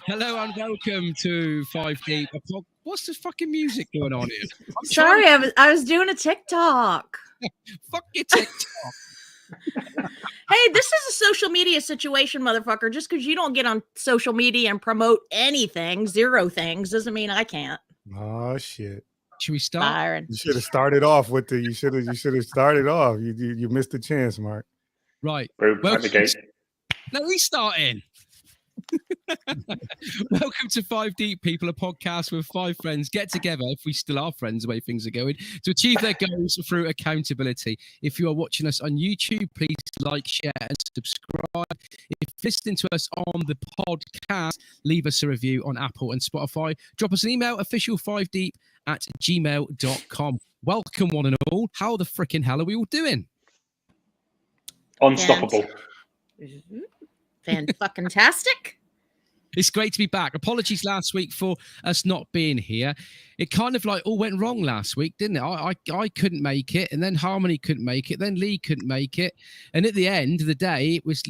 Hello and welcome to 5 Deep. What's this fucking music going on here? Sorry, I was doing a TikTok. Fuck your TikTok. Hey, this is a social media situation, motherfucker. Just because you don't get on social media and promote anything, zero things, doesn't mean I can't. Oh shit! Should we start? Byron. You should have started off with the. You should have started off. You missed the chance, Mark. Right. At the gate. No, he's starting. Welcome to 5 Deep People, a podcast where 5 friends get together, if we still are friends the way things are going, to achieve their goals through accountability. If you are watching us on YouTube, please like, share and subscribe. If listening to us on the podcast, leave us a review on Apple and Spotify. Drop us an email, official5deep@gmail.com. Welcome one and all. How the frickin' hell are we all doing? Unstoppable. Fan-fucking-tastic. It's great to be back. Apologies last week for us not being here. It kind of like all went wrong last week, didn't it? I couldn't make it, and then Harmony couldn't make it, then Lee couldn't make it, and at the end of the day, it was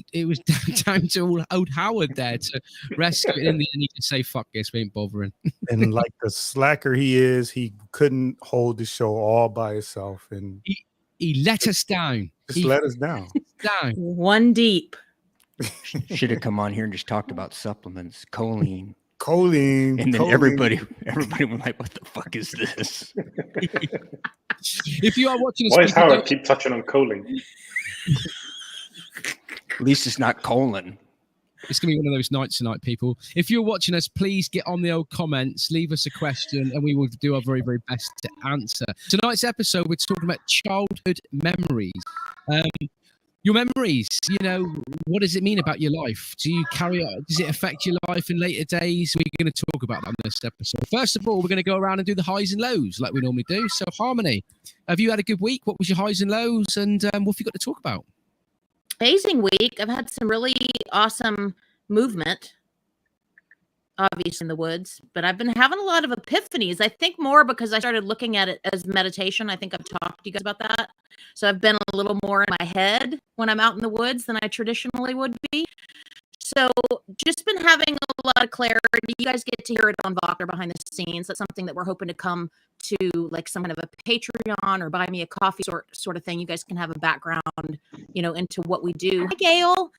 down to old Howard there to rescue it. And in the end, he could say, "Fuck this, we ain't bothering." And like the slacker he is, he couldn't hold the show all by himself, and he let us down. He let us down. One deep. Should have come on here and just talked about supplements, choline, and then everybody was like, "What the fuck is this?" If you are watching, why does Howard keep touching on choline? At least it's not colon. It's going to be one of those nights tonight, people. If you're watching us, please get on the old comments, leave us a question, and we will do our very, very best to answer. Tonight's episode, we're talking about childhood memories. Your memories, what does it mean about your life? Do you carry on? Does it affect your life in later days? We're going to talk about that in this episode. First of all, we're going to go around and do the highs and lows like we normally do. So, Harmony, have you had a good week? What was your highs and lows? And what have you got to talk about? Amazing week. I've had some really awesome movement, obviously in the woods, but I've been having a lot of epiphanies. I think more because I started looking at it as meditation. I think I've talked to you guys about that. So I've been a little more in my head when I'm out in the woods than I traditionally would be. So just been having a lot of clarity. You guys get to hear it on Vocker behind the scenes. That's something that we're hoping to come to, like some kind of a Patreon or buy me a coffee sort of thing. You guys can have a background, into what we do. Hi, Gail.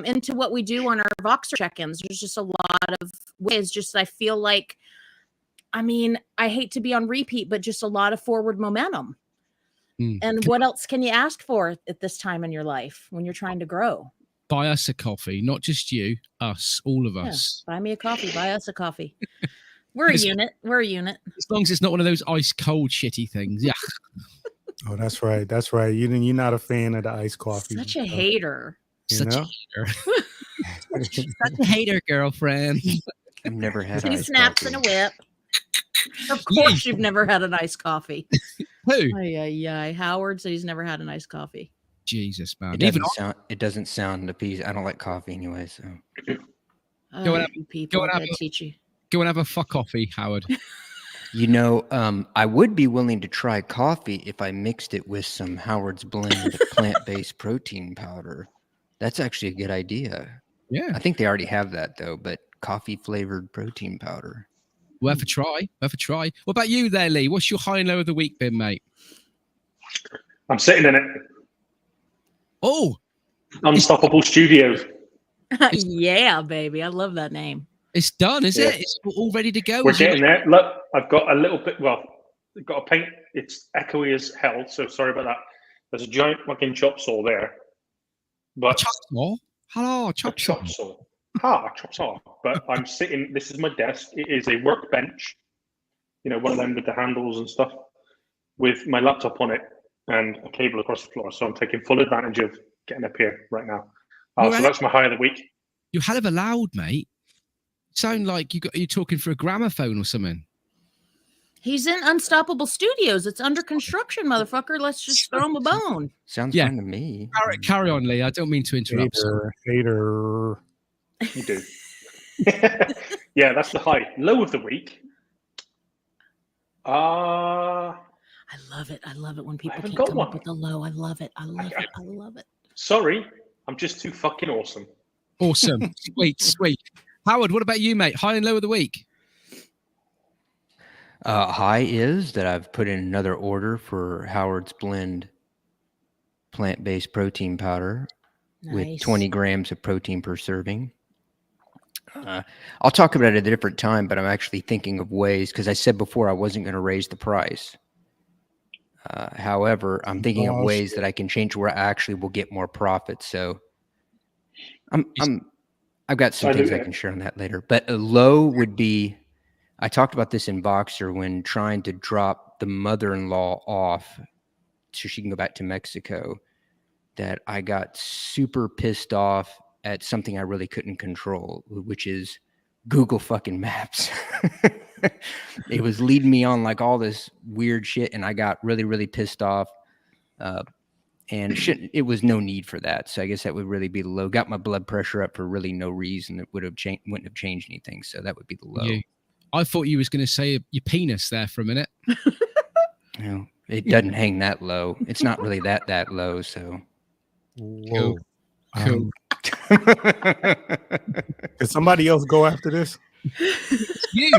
Into what we do on our Voxer check-ins. There's just a lot of ways. Just I feel like, I hate to be on repeat, but just a lot of forward momentum. And what else can you ask for at this time in your life when you're trying to grow? Buy us a coffee, not just you, us, all of us. Buy me a coffee. Buy us a coffee. We're a unit. We're a unit. As long as it's not one of those ice cold shitty things. Yeah. Oh, that's right. That's right. You're not a fan of the iced coffee. Such a hater. Such a hater, girlfriend. I've never had Two iced snaps coffee. and a whip. Of course you've never had an iced coffee. Who? Howard said he's never had an iced coffee. Jesus, man. It doesn't sound appeasing. I don't like coffee anyway, so. Go and have a fuck coffee, Howard. I would be willing to try coffee if I mixed it with some Howard's Blend plant-based protein powder. That's actually a good idea. Yeah. I think they already have that, though, but coffee-flavored protein powder. Worth a try. What about you there, Lee? What's your high and low of the week been, mate? I'm sitting in it. Oh. Unstoppable Studios. Yeah, baby. I love that name. It's done, is it? It's all ready to go. We're getting there. Look, I've got a little bit, I've got a paint. It's echoey as hell, so sorry about that. There's a giant fucking chop saw there. But chop saw? Hello, chop saw. Chop saw. But I'm sitting, this is my desk. It is a workbench, one of them with the handles and stuff, with my laptop on it and a cable across the floor. So I'm taking full advantage of getting up here right now. So that's my high of the week. You're hell of a loud, mate. Sound like you're talking for a gramophone or something. He's in Unstoppable Studios. It's under construction, motherfucker. Let's just throw him a bone. Sounds fine to me. Carry on, Lee. I don't mean to interrupt. Hater. You do. Yeah, that's the high. Low of the week. I love it. I love it when people can come up with the low. I love it. I love it. Sorry, I'm just too fucking awesome. Awesome. Sweet. Howard, what about you, mate? High and low of the week? High is that I've put in another order for Howard's Blend plant-based protein powder with 20 grams of protein per serving. I'll talk about it at a different time, but I'm actually thinking of ways, because I said before I wasn't going to raise the price. However, I'm thinking of ways that I can change where I actually will get more profit. So I've got some things I can share on that later. But a low would be, I talked about this in Boxer when trying to drop the mother-in-law off so she can go back to Mexico, that I got super pissed off at something I really couldn't control, which is Google fucking Maps. It was leading me on like all this weird shit, and I got really, really pissed off. And it was no need for that. So I guess that would really be the low. Got my blood pressure up for really no reason. It wouldn't have changed anything. So that would be the low. I thought you was going to say your penis there for a minute. No, it doesn't hang that low. It's not really that low. So whoa. Cool. Can somebody else go after this? It's you,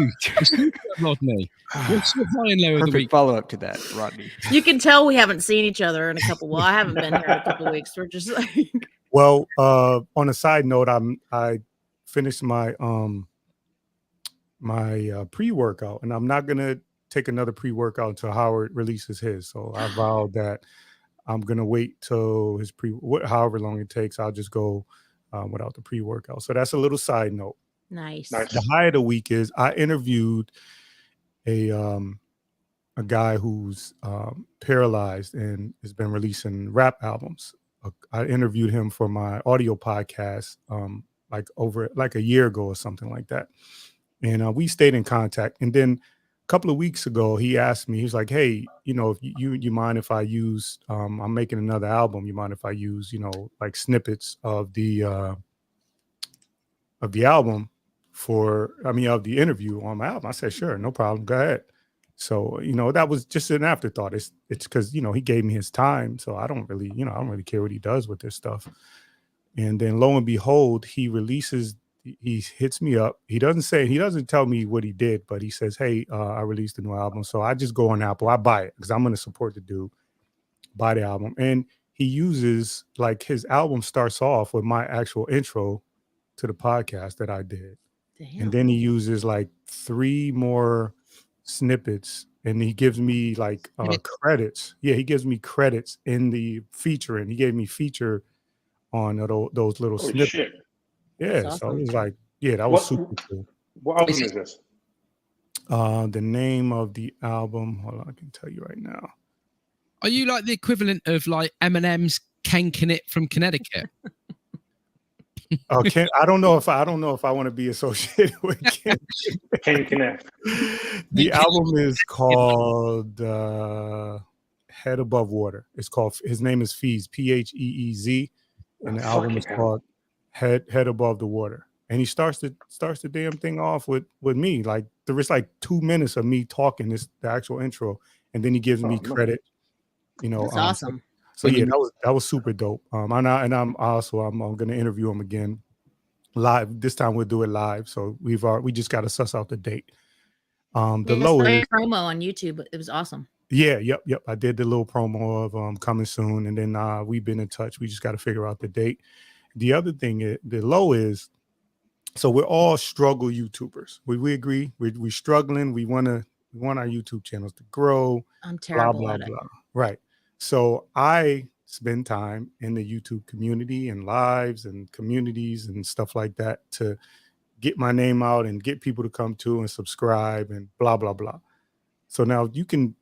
Rodney. What's your high and low of the week? Follow up to that, Rodney. You can tell we haven't seen each other in a couple. Well, I haven't been here in a couple of weeks. We're just like. Well, on a side note, I finished my pre-workout, and I'm not gonna take another pre-workout until Howard releases his. So I vowed that I'm gonna wait till his however long it takes. I'll just go without the pre-workout. So that's a little side note. Nice. The high of the week is I interviewed a guy who's paralyzed and has been releasing rap albums. I interviewed him for my audio podcast like a year ago or something like that. And we stayed in contact. And then a couple of weeks ago, he asked me, he was like, hey, if you mind if I use, I'm making another album. You mind if I use, like snippets of the album of the interview on my album? I said, sure, no problem. Go ahead. So, that was just an afterthought. It's because, he gave me his time. So I don't really care what he does with this stuff. And then lo and behold, he hits me up. He doesn't tell me what he did, but he says, hey, I released a new album. So I just go on Apple, I buy it because I'm going to support the dude, buy the album. And he uses, like, his album starts off with my actual intro to the podcast that I did. Damn. And then he uses like 3 more snippets, and he gives me like credits. Yeah, he gives me credits in the feature, and he gave me feature on those little snippets. Shit. Yeah, awesome. So it was like, that was super cool. What album is this? The name of the album, hold on, I can tell you right now. Are you like the equivalent of like Eminem's Ken Knitt from Connecticut? I don't know if I want to be associated with Ken Knitt. The album is called Head Above Water. His name is Feez, Pheez, and the album is called Head Above the Water. And he starts the damn thing off with me. Like there was like 2 minutes of me talking the actual intro, and then he gives me credit. That's awesome. So yeah, that was super dope. I'm going to interview him again live. This time we'll do it live. So we just got to suss out the date. The low is promo on YouTube. It was awesome. Yeah, yep. I did the little promo of coming soon, and then we've been in touch. We just got to figure out the date. The other thing is the low is, so we're all struggle YouTubers. We agree. We're struggling. We want our YouTube channels to grow. I'm terrible blah, at it. Blah. Right. So I spend time in the YouTube community and lives and communities and stuff like that to get my name out and get people to come to and subscribe and blah, blah, blah. So now you can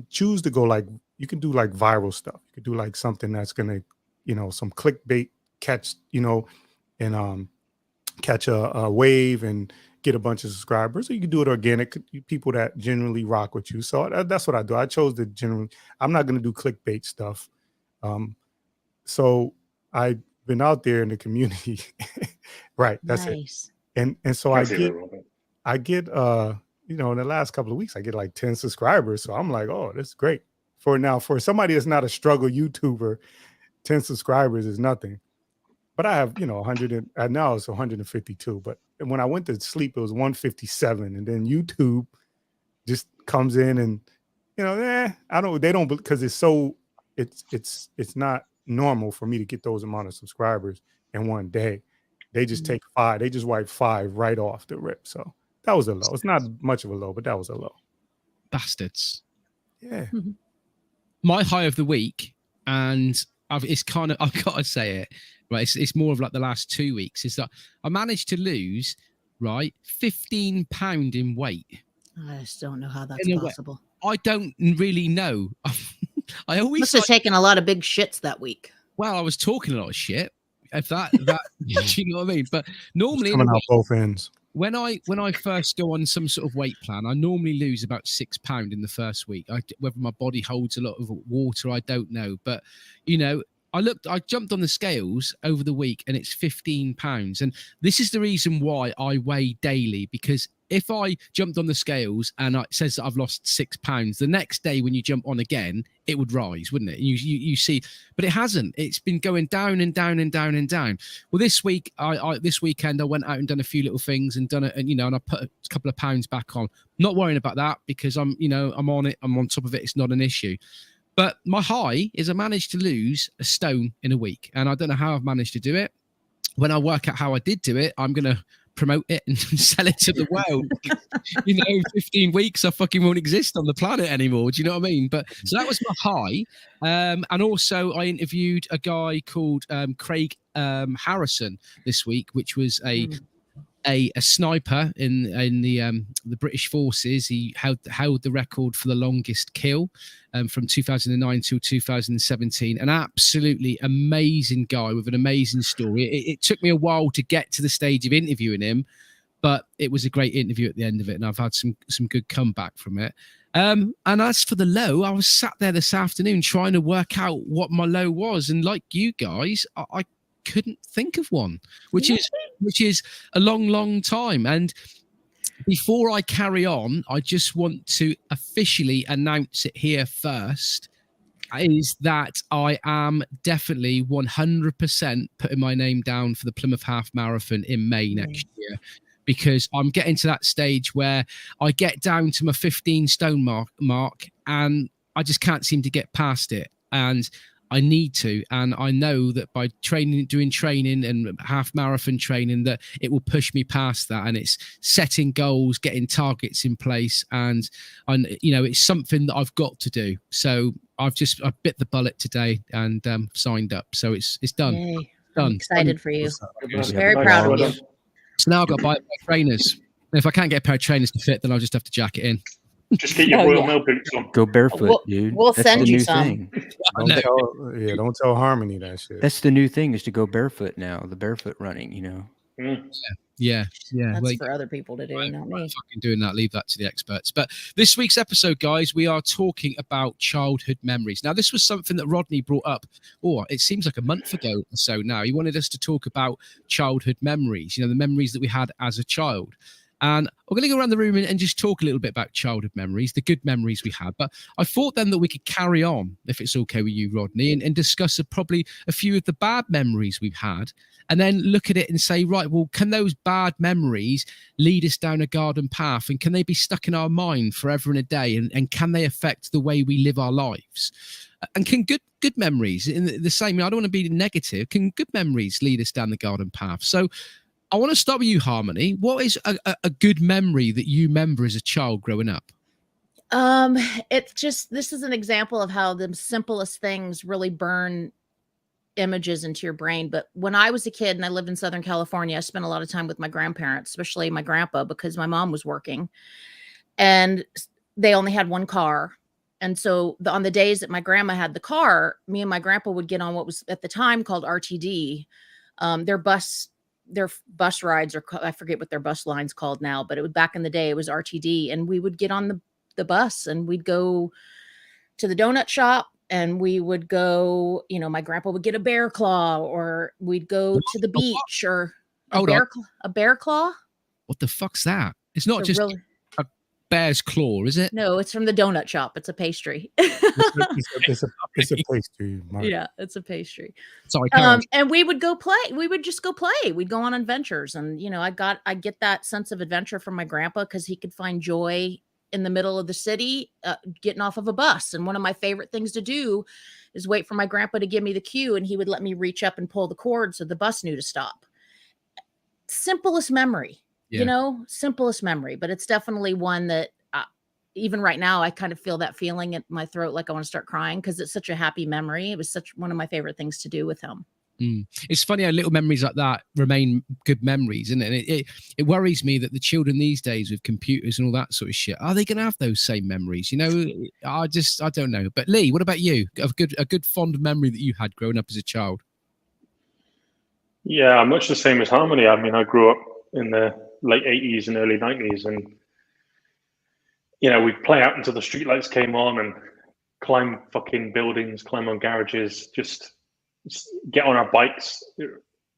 choose to go like, you can do like viral stuff. You could do like something that's going to, some clickbait catch, and catch a wave and get a bunch of subscribers. Or you can do it organic, people that generally rock with you. So that's what I do. I chose the I'm not going to do clickbait stuff. So I've been out there in the community. Right. That's nice. It. And so I get in the last couple of weeks, I get like 10 subscribers. So I'm like, oh, that's great. For somebody that's not a struggle YouTuber, 10 subscribers is nothing. but I have, 100 and now it's 152. But when I went to sleep, it was 157. And then YouTube just comes in and, they don't, because it's not normal for me to get those amount of subscribers in one day. They just take 5. They just wipe 5 right off the rip. So that was a low. It's not much of a low, but that was a low. Bastards. Yeah. My high of the week, and it's kind of, I've got to say it, right? It's more of like the last 2 weeks, is that I managed to lose, right, 15 pounds in weight. I just don't know how that's possible. I don't really know. I always must have taken a lot of big shits that week. Well, I was talking a lot of shit. If that, do you know what I mean? But normally, coming out both ends. When I first go on some sort of weight plan, I normally lose about 6 pounds in the first week. Whether my body holds a lot of water, I don't know. But I jumped on the scales over the week, and it's 15 pounds. And this is the reason why I weigh daily, because if I jumped on the scales and it says that I've lost 6 pounds, the next day when you jump on again, it would rise, wouldn't it? You see, but it hasn't. It's been going down and down and down and down. Well, this week, this weekend, I went out and done a few little things and done it, and I put a couple of pounds back on. Not worrying about that, because I'm on it. I'm on top of it. It's not an issue. But my high is I managed to lose a stone in a week, and I don't know how I've managed to do it. When I work out how I did do it, I'm going to promote it and sell it to the world. 15 weeks, I fucking won't exist on the planet anymore. Do you know what I mean? But so that was my high. And also I interviewed a guy called Craig Harrison this week, which was a sniper in the British forces. He held the record for the longest kill from 2009 till 2017. An absolutely amazing guy with an amazing story. It took me a while to get to the stage of interviewing him, but it was a great interview at the end of it, and I've had some good comeback from it. And as for the low, I was sat there this afternoon trying to work out what my low was, and like you guys, I couldn't think of one, which is a long time. And before I carry on, I just want to officially announce it here first, is that I am definitely 100% putting my name down for the Plymouth Half Marathon in May next year, because I'm getting to that stage where I get down to my 15 stone mark and I just can't seem to get past it. And I need to, and I know that by doing training and half marathon training, that it will push me past that. And it's setting goals, getting targets in place, and it's something that I've got to do. So I bit the bullet today and signed up. So it's done. Yay. Done. I'm excited for you. Very proud of you. So now I've got to buy trainers. And if I can't get a pair of trainers to fit, then I'll just have to jack it in. Just get your Royal Mail boots on. Go barefoot, dude. We'll That's send the you new some. thing. Don't tell Harmony that shit. That's the new thing, is to go barefoot now. The barefoot running, Yeah. That's for other people to do, not me. Fucking doing that. Leave that to the experts. But this week's episode, guys, we are talking about childhood memories. Now, this was something that Rodney brought up. It seems like a month ago or so now. He wanted us to talk about childhood memories. The memories that we had as a child. And we're going to go around the room and just talk a little bit about childhood memories, the good memories we had. But I thought then that we could carry on, if it's okay with you, Rodney, and discuss probably a few of the bad memories we've had, and then look at it and say, right, well, can those bad memories lead us down a garden path? And can they be stuck in our mind forever and a day? And can they affect the way we live our lives? And can good memories, in the same, I don't want to be negative, can good memories lead us down the garden path? So I want to start with you, Harmony. What is a good memory that you remember as a child growing up? It's just, this is an example of how the simplest things really burn images into your brain. But when I was a kid and I lived in Southern California, I spent a lot of time with my grandparents, especially my grandpa, because my mom was working and they only had one car. And so on the days that my grandma had the car, me and my grandpa would get on what was at the time called RTD. Their bus rides, or I forget what their bus line's called now, but it was back in the day, it was RTD. And we would get on the bus and we'd go to the donut shop, and we would go, my grandpa would get a bear claw, or we'd go to the beach, or a bear claw. What the fuck's that? It's not just bear's claw, is it? No, it's from the donut shop. It's a pastry. It's a pastry, Mark. Yeah, it's a pastry. Sorry, carry on. And we would go play. We would just go play. We'd go on adventures, and I get that sense of adventure from my grandpa because he could find joy in the middle of the city, getting off of a bus. And one of my favorite things to do is wait for my grandpa to give me the cue, and he would let me reach up and pull the cord so the bus knew to stop. Simplest memory, simplest memory, but it's definitely one that even right now, I kind of feel that feeling in my throat, like I want to start crying because it's such a happy memory. It was such one of my favorite things to do with him. It's funny how little memories like that remain good memories, isn't it? It worries me that the children these days with computers and all that sort of shit, are they going to have those same memories? I don't know. But Lee, what about you? A good fond memory that you had growing up as a child? Yeah, much the same as Harmony. I mean, I grew up in the late 80s and early 90s, and we'd play out until the streetlights came on and climb fucking buildings, climb on garages, just get on our bikes. It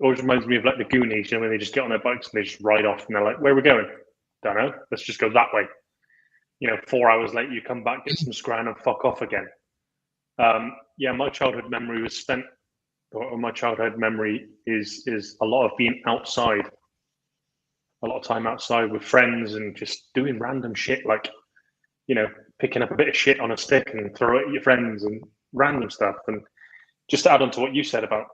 always reminds me of like the Goonies, when they just get on their bikes and they just ride off and they're like, where are we going? Don't know. Let's just go that way. 4 hours later, you come back, get some scran and fuck off again. My childhood memory was spent, or my childhood memory is a lot of being outside, a lot of time outside with friends and just doing random shit like, picking up a bit of shit on a stick and throw it at your friends and random stuff. And just to add on to what you said about,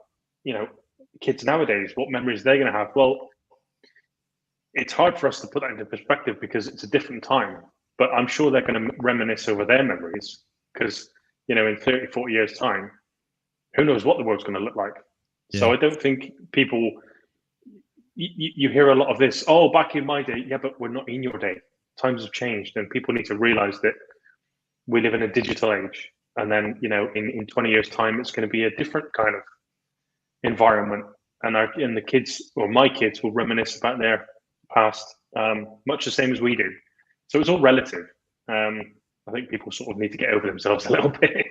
kids nowadays, what memories they're going to have. Well, it's hard for us to put that into perspective because it's a different time, but I'm sure they're going to reminisce over their memories because, in 30, 40 years time, who knows what the world's going to look like. Yeah. So I don't think people, you hear a lot of this, oh, back in my day. Yeah, but we're not in your day. Times have changed and people need to realize that we live in a digital age. And then, in 20 years time, it's going to be a different kind of environment. And the kids, or my kids, will reminisce about their past, much the same as we do. So it's all relative. I think people sort of need to get over themselves a little bit.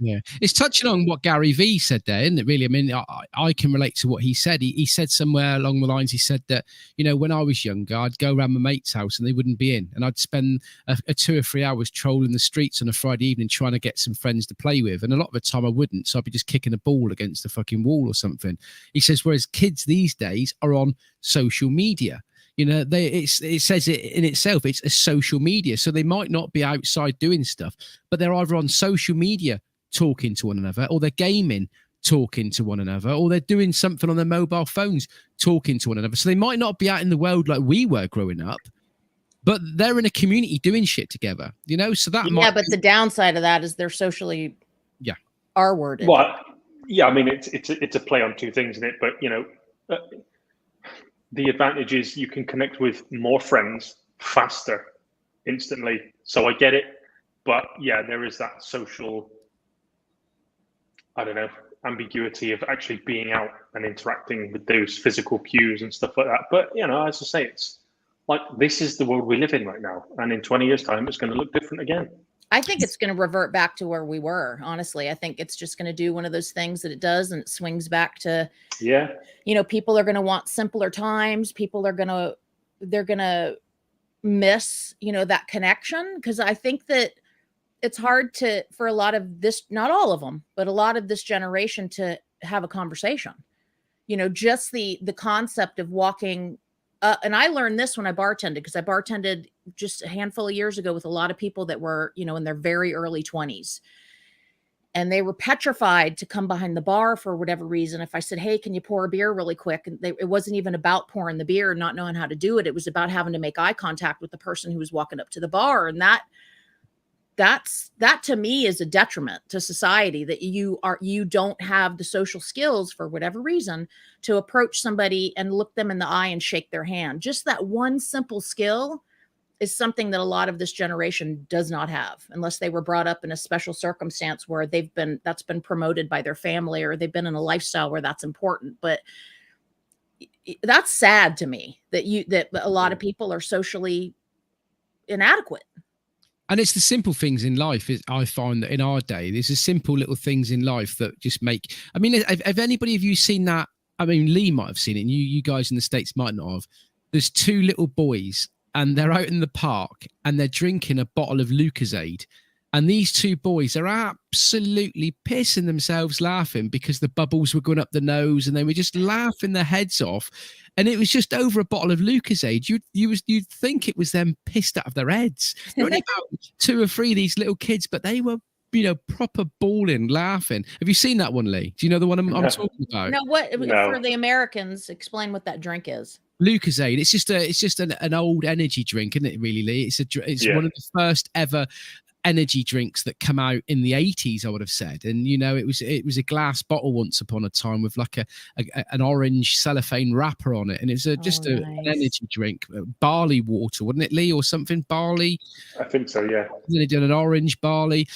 Yeah, it's touching on what Gary Vee said there, isn't it? Really, I mean, I can relate to what he said. He said somewhere along the lines, he said that, when I was younger, I'd go around my mate's house and they wouldn't be in, and I'd spend a 2 or 3 hours trolling the streets on a Friday evening trying to get some friends to play with, and a lot of the time I wouldn't, so I'd be just kicking a ball against the fucking wall or something. He says, whereas kids these days are on social media. It says it in itself, it's a social media, so they might not be outside doing stuff, but they're either on social media talking to one another, or they're gaming talking to one another, or they're doing something on their mobile phones talking to one another. So they might not be out in the world like we were growing up, but they're in a community doing shit together, so that but the downside of that is they're socially R-worded. Well, yeah, I mean, it's a play on two things, isn't it? But the advantage is you can connect with more friends faster, instantly. So I get it, but yeah, there is that social, I don't know, ambiguity of actually being out and interacting with those physical cues and stuff like that. But, as I say, it's like, this is the world we live in right now. And in 20 years time, it's going to look different again. I think it's going to revert back to where we were. Honestly, I think it's just going to do one of those things that it does. And it swings back to, people are going to want simpler times. People are going to miss, that connection. Cause I think that it's hard for a lot of this, not all of them, but a lot of this generation to have a conversation, just the concept of walking. And I learned this when I bartended, because I bartended just a handful of years ago with a lot of people that were, in their very early 20s. And they were petrified to come behind the bar for whatever reason. If I said, hey, can you pour a beer really quick? And it wasn't even about pouring the beer and not knowing how to do it. It was about having to make eye contact with the person who was walking up to the bar. And that to me is a detriment to society, that you don't have the social skills for whatever reason to approach somebody and look them in the eye and shake their hand. Just that one simple skill is something that a lot of this generation does not have, unless they were brought up in a special circumstance where that's been promoted by their family, or they've been in a lifestyle where that's important. But that's sad to me that a lot of people are socially inadequate. And it's the simple things in life. I find that in our day, there's the simple little things in life that just make. I mean, have anybody of you seen that? I mean, Lee might have seen it, and you guys in the States might not have. There's two little boys, and they're out in the park and they're drinking a bottle of Lucozade. And these two boys are absolutely pissing themselves laughing because the bubbles were going up the nose and they were just laughing their heads off. And it was just over a bottle of Lucozade. You'd think it was them pissed out of their heads. There were only about 2 or 3 of these little kids, but they were, proper bawling, laughing. Have you seen that one, Lee? Do you know the one I'm talking about? No, No. For the Americans, explain what that drink is. Lucozade. It's just an old energy drink, isn't it? Really, Lee? It's one of the first ever energy drinks that come out in the 80s, I would have said. And it was a glass bottle once upon a time with like an orange cellophane wrapper on it, and it's nice. an energy drink, barley water, wouldn't it, Lee, or something? Barley, I think so, yeah. then they did an orange barley.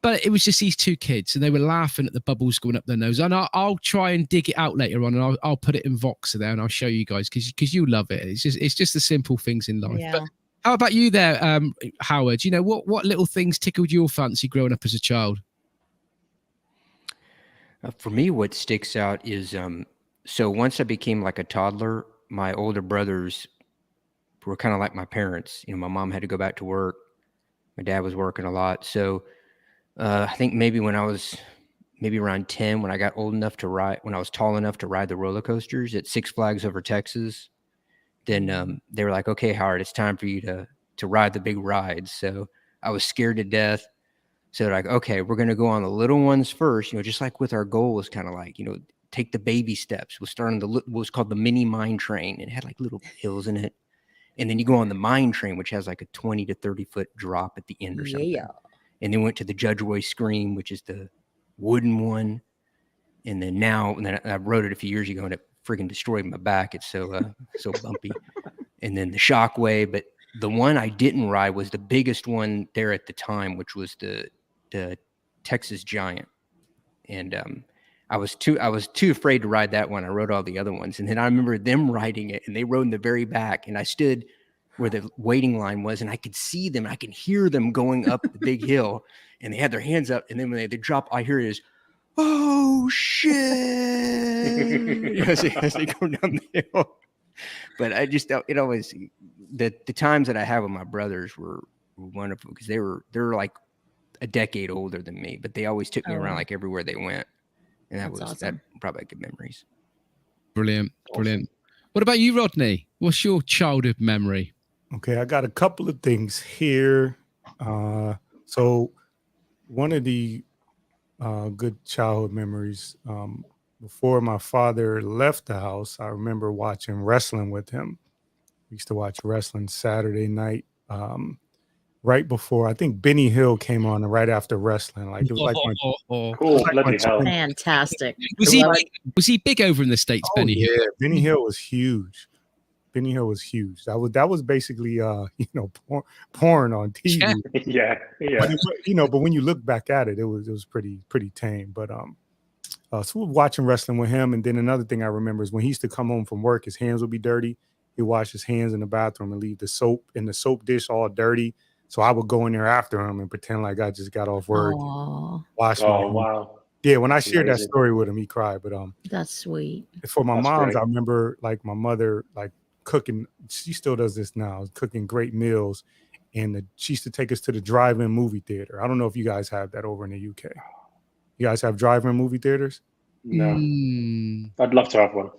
But it was just these two kids, and they were laughing at the bubbles going up their nose. And I'll try and dig it out later on, and I'll put it in Voxer there, and I'll show you guys because you love it. It's just the simple things in life. Yeah. But how about you there, Howard? What little things tickled your fancy growing up as a child? For me, what sticks out is so once I became like a toddler, my older brothers were kind of like my parents. My mom had to go back to work. My dad was working a lot. So I think maybe when I was around 10, when I got old enough to ride, when I was tall enough to ride the roller coasters at Six Flags over Texas, then they were like, okay, Howard, it's time for you to ride the big rides. So I was scared to death. So they're like, okay, we're going to go on the little ones first, just like with our goal was kind of like, take the baby steps. We'll start on what was called the mini mine train. It had like little hills in it. And then you go on the mine train, which has like a 20 to 30 foot drop at the end or something. Yeah. And then went to the Judge Roy Scream, which is the wooden one. And then I rode it a few years ago and it freaking destroyed my back. It's so bumpy. And then the Shockwave. But the one I didn't ride was the biggest one there at the time, which was the Texas Giant. And I was too afraid to ride that one. I rode all the other ones. And then I remember them riding it, and they rode in the very back. And I stood where the waiting line was, and I could see them. I could hear them going up the big hill, and they had their hands up. And then when they drop, I hear it is, oh shit, as they go down the hill. But I just, it always, the times that I have with my brothers were wonderful because they're like a decade older than me, but they always took me around like everywhere they went. And that was awesome. That probably good memories. Brilliant. What about you, Rodney? What's your childhood memory? Okay, I got a couple of things here. So one of the good childhood memories, before my father left the house, I remember watching wrestling with him. We used to watch wrestling Saturday night, right before, I think Benny Hill came on right after wrestling. Like it was like cool, bloody hell. Fantastic. Was he big over in the States, Benny Hill? Yeah, Benny Hill was huge. Benny Hill was huge. That was basically porn on TV. Yeah. But when you look back at it, it was pretty tame. But so we're watching wrestling with him, and then another thing I remember is when he used to come home from work, his hands would be dirty. He'd wash his hands in the bathroom and leave the soap in the soap dish all dirty. So I would go in there after him and pretend like I just got off work. Wash my hands. Wow. Yeah, when I shared that story with him, he cried. But that's sweet. For my mom's, great. I remember like my mother like cooking. She still does this now, cooking great meals, and she used to take us to the drive-in movie theater. I don't know if you guys have that over in the UK. You guys have drive-in movie theaters? No. I'd love to have one.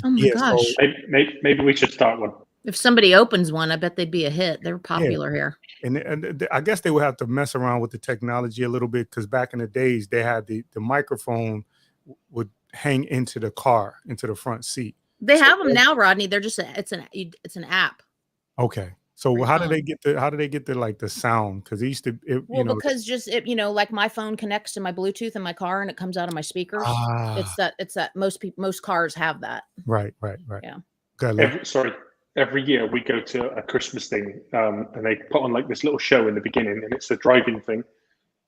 Oh my gosh. So, maybe we should start one. If somebody opens one, I bet they'd be a hit. They're popular here. And I guess they would have to mess around with the technology a little bit, because back in the days, they had the microphone would hang into the car, into the front seat. They have them now, Rodney. They're just it's an app. Okay. So how do they get the like the sound? Because it used to, because just like my phone connects to my Bluetooth in my car and it comes out of my speakers. It's that most cars have that. Right. Yeah. Every year we go to a Christmas thing, and they put on like this little show in the beginning, and it's a drive-in thing.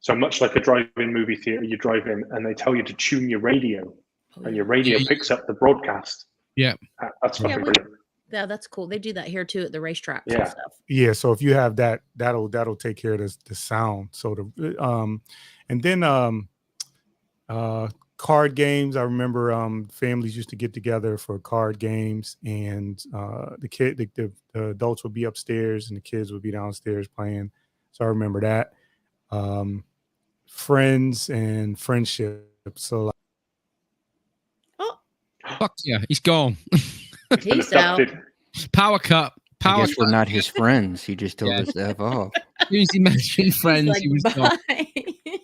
So much like a drive-in movie theater, you drive in and they tell you to tune your radio, and your radio picks up the broadcast. Yeah, that's fucking brilliant. Yeah, that's cool. They do that here too at the racetracks and stuff. Yeah, so if you have that, that'll take care of the sound. So and then card games. I remember families used to get together for card games, and the adults would be upstairs and the kids would be downstairs playing. So I remember that. Friends and friendships. So Oh, Fuck yeah, he's gone. He's been He's out. abducted. Power cut. I Power guess we're cut. not his friends. He just told Yeah. us to F off. As soon as he mentioned friends, He's he was like, gone. bye.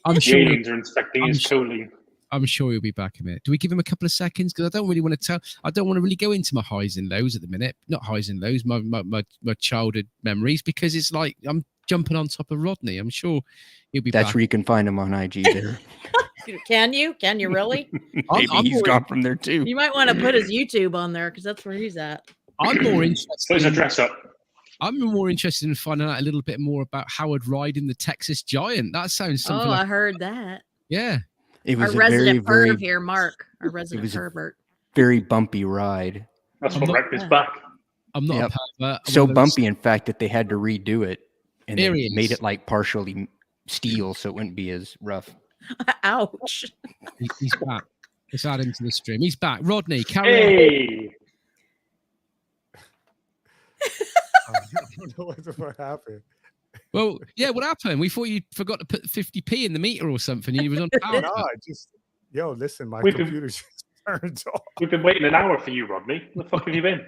I'm The sure. aliens are inspecting I'm his sure- choline. I'm sure he'll be back a minute. Do we give him a couple of seconds? Because I don't really want to tell. I don't want to really go into my highs and lows at the minute. Not highs and lows. My childhood memories, because it's like I'm jumping on top of Rodney. I'm sure he'll be That's back. where you can find him on IG there. Can you? Can you really? Maybe I'm he's more- gone from there too. You might want to put his YouTube on there because that's where he's at. I'm more Put interested. his address up. I'm more interested in finding out a little bit more about Howard riding the Texas Giant. That sounds something. Oh, like, I heard that. yeah. It Our was a very, resident very, perv here, Mark. Our resident was a- pervert. very bumpy ride. That's I'm what not- wrecked his back. I'm not Yep. a pervert. I'm So one of those- bumpy, in fact, that they had to redo it and There they he made is. it like partially steel, so it wouldn't be as rough. Ouch. He's back. Let's add him to the stream. He's back. Rodney, carry on. Hey, I don't know what happened. Well, yeah, what happened? We thought you forgot to put 50p in the meter or something. You was on power. No, listen, my We've been- computer just turned off. we've been waiting an hour for you, Rodney. Where the fuck have you been?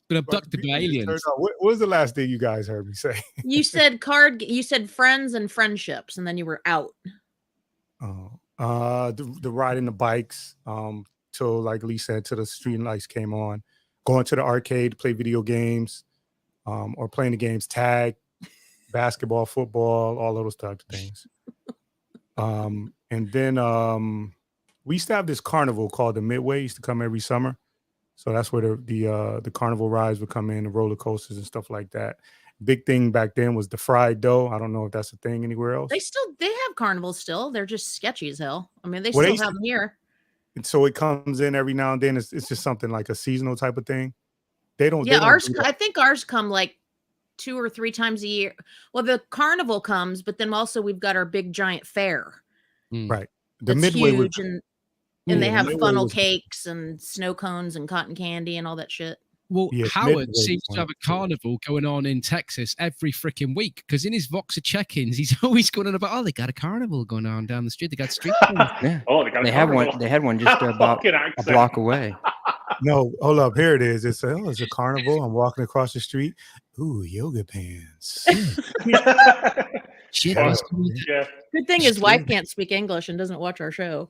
Been My abducted by computer just turned aliens. off. What was the last thing you guys heard me say? You said friends and friendships, and then you were out. The riding the bikes, till like Lee said, till the street lights came on, going to the arcade, play video games, or playing the games tag, basketball, football, all those types of things. And then we used to have this carnival called the Midway. It used to come every summer. So that's where the carnival rides would come in, the roller coasters and stuff like that. Big thing back then was the fried dough. I don't know if that's a thing anywhere else. They have carnivals still. They're just sketchy as hell. I mean, they Well, they still have them here. And so it comes in every now and then. It's just something like a seasonal type of thing. They don't. Yeah, they don't ours. do that. I think ours come like 2 or 3 times a year. Well, the carnival comes, but then also we've got our big giant fair. Right. The That's Midway huge, was and Yeah, they the have Midway funnel was- cakes and snow cones and cotton candy and all that shit. Well, Yeah, Howard Midway seems to was have a carnival going on in Texas every freaking week because in his Voxer check-ins, he's always going on about, oh, they got a carnival going on down the street. They got street food. Yeah. Oh, they got They a had carnival. one. They had one just about Fucking a accent. block away. No, hold up. Here it is. It's a carnival. I'm walking across the street. Ooh, yoga pants. Shit. Yeah. what's going on? Yeah. Good thing his wife can't speak English and doesn't watch our show.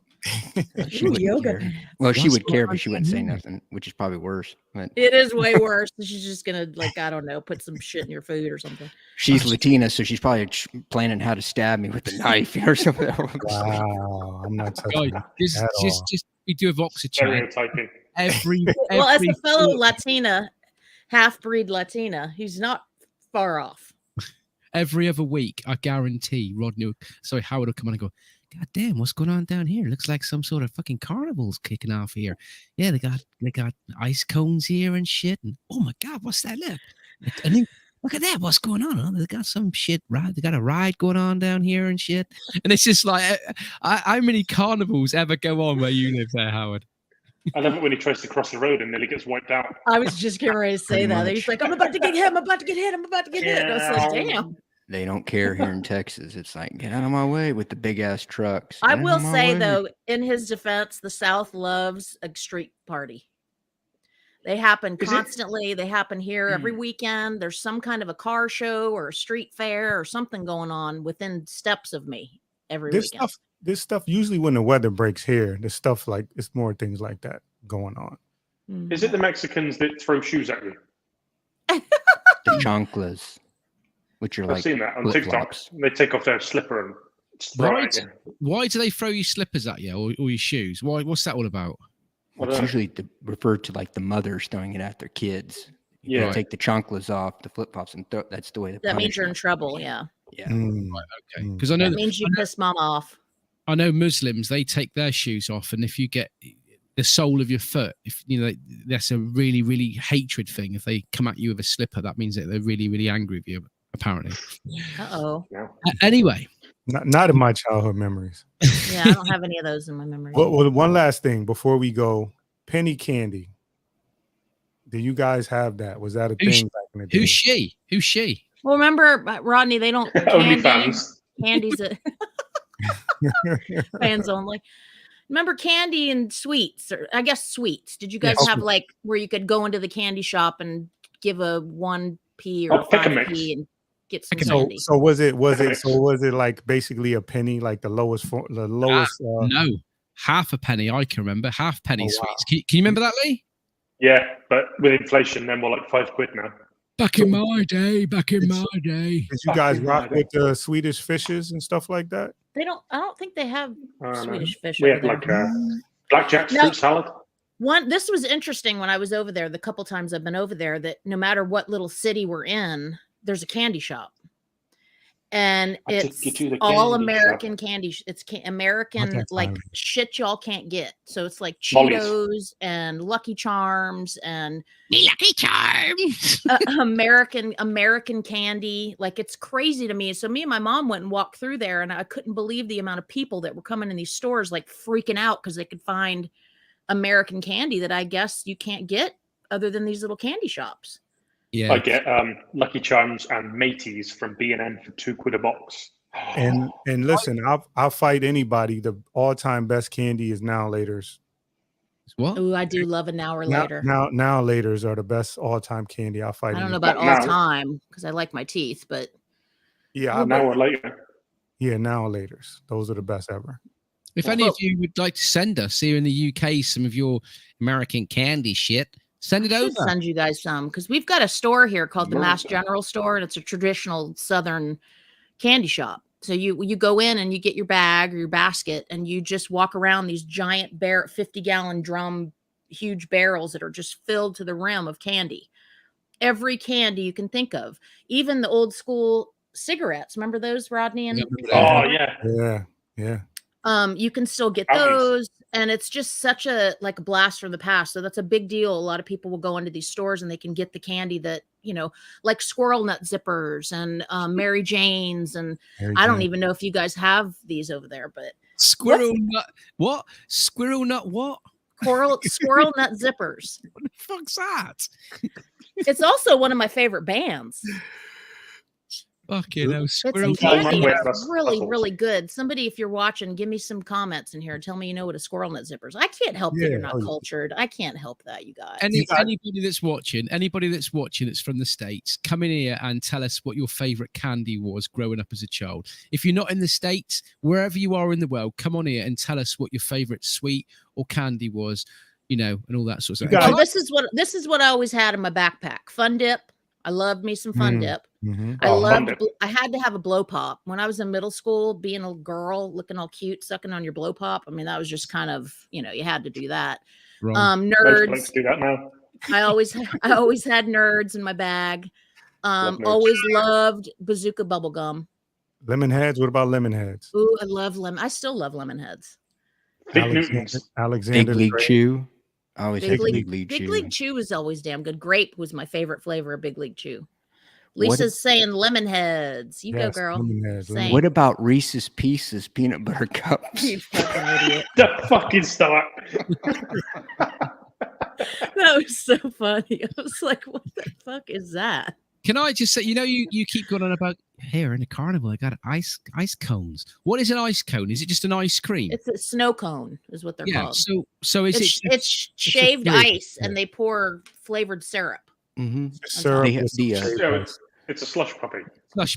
She Ooh, wouldn't yoga care. pants. Well, she What's would care, going but she on wouldn't say here? nothing, which is probably worse. But It is way worse. She's just gonna I don't know, put some shit in your food or something. she's Latina, so she's probably planning how to stab me with a knife or something. Wow, I'm not touching Guys, it at all. just we do a Voxer chat Stereotyping. every. Well, as every a fellow fort- Latina, half-breed Latina, he's not far off. every other week, I guarantee Howard will come on and go, God damn, what's going on down here? Looks like some sort of fucking carnival's kicking off here. Yeah, they got ice cones here and shit. And oh my God, what's that? Look at that, what's going on? Oh, they got some shit right. They got a ride going on down here and shit. And it's just like, how many carnivals ever go on where you live there, Howard? I love it when he tries to cross the road and nearly gets wiped out. I was just getting ready to say Pretty that. much. He's like, I'm about to get hit. I'm about to get hit. I'm about to get hit. And I was like, damn. They don't care here in Texas. It's like, get out of my way with the big ass trucks. I Get out will of my say way. though, in his defense, the South loves a street party. They happen Is it- constantly. They happen here every weekend. There's some kind of a car show or a street fair or something going on within steps of me every weekend. This stuff usually when the weather breaks here, there's stuff like it's more things like that going on. Mm. Is it the Mexicans that throw shoes at you? the chanclas, which are I've like seen that on TikTok. flip-flops. They take off their slipper and throw it at you. Why do they throw you slippers at you or your shoes? Why? What's that all about? It's usually referred to like the mothers throwing it at their kids. You Yeah. take the chanclas off, the flip flops, and that's the way to That means punish you're in them. trouble. Yeah. Yeah. Mm. Okay, Mm. because I know That that means you piss mama off. I know Muslims, they take their shoes off, and if you get the sole of your foot, if you know, that's a really, really hatred thing. If they come at you with a slipper, that means that they're really, really angry with you. Apparently. Uh-oh. Anyway, Not in my childhood memories. Yeah, I don't have any of those in my memory. Well, one last thing before we go. Penny candy. Do you guys have that? Was that a thing back in the day? Who's she? Who's she? Well, remember, Rodney, they don't OnlyFans. Candy's a fans only. Remember candy and sweets, or I guess sweets. Did you guys have like where you could go into the candy shop and give a 1p or 5p and get some candy? So was it like basically a penny, like the lowest? No, half a penny. I can remember half penny sweets. Can you remember that, Lee? Yeah, but with inflation, they're more like £5 now. Back in my day. Did you guys rock with the Swedish fishes and stuff like that? They don't. I don't think they have Swedish fish. We have like blackjack fruit salad. This was interesting when I was over there. The couple times I've been over there, that no matter what little city we're in, there's a candy shop, and it's all American candy. It's American like shit y'all can't get. So it's like Cheetos and Lucky Charms and Lucky Charms. American candy. Like, it's crazy to me. So me and my mom went and walked through there, and I couldn't believe the amount of people that were coming in these stores, like freaking out because they could find American candy that I guess you can't get other than these little candy shops. Yeah, I get Lucky Charms and Mateys from B&M for £2 a box. And listen, I'll fight anybody. The all-time best candy is Now Laters. What? Oh, I do love an hour later. Now Laters are the best all-time candy. I'll fight. I don't know about all time because I like my teeth, but yeah, an hour later. Yeah, Now Laters. Those are the best ever. If any of you would like to send us here in the UK some of your American candy shit, send it over. Send you guys some, because we've got a store here called the Mass General Store, and it's a traditional Southern candy shop. So you go in and you get your bag or your basket, and you just walk around these giant 50-gallon drum, huge barrels that are just filled to the rim of candy. Every candy you can think of, even the old school cigarettes. Remember those, Rodney? And yeah. You can still get those, and it's just such a blast from the past. So that's a big deal. A lot of people will go into these stores and they can get the candy that, like squirrel nut zippers and Mary Jane's, and I don't even know if you guys have these over there, but squirrel nut what? Squirrel nut what? Squirrel nut zippers. What the fuck's that? It's also one of my favorite bands. Fucking hell, it's candy. It's really, really good. Somebody, if you're watching, give me some comments in here and tell me you know what a squirrel nut zipper is. I can't help that you're not cultured. I can't help that, you guys. Anybody that's watching that's from the States, come in here and tell us what your favorite candy was growing up as a child. If you're not in the States, wherever you are in the world, come on here and tell us what your favorite sweet or candy was, and all that sort of stuff. Well, this is what I always had in my backpack. Fun Dip. I loved me some Fun Dip. Mm-hmm. I had to have a blow pop when I was in middle school. Being a girl, looking all cute, sucking on your blow pop. I mean, that was just kind of, you had to do that. Nerds. Do that now. I always had Nerds in my bag. Always loved Bazooka bubble gum. Lemon Heads. What about Lemon Heads? Ooh, I love lemon. I still love Lemon Heads. Alexander Big League Chew. I always Big League Chew was always damn good. Grape was my favorite flavor of Big League Chew. Lisa's saying Lemon Heads. You go, girl. What about Reese's Pieces peanut butter cups? You fucking idiot. The fucking start. That was so funny. I was like, what the fuck is that? Can I just say, you keep going on about here in the carnival, I got ice cones. What is an ice cone? Is it just an ice cream? It's a snow cone, is what they're called. So it's shaved ice, and they pour flavored syrup. Mm-hmm. Syrup. It's a slush puppy.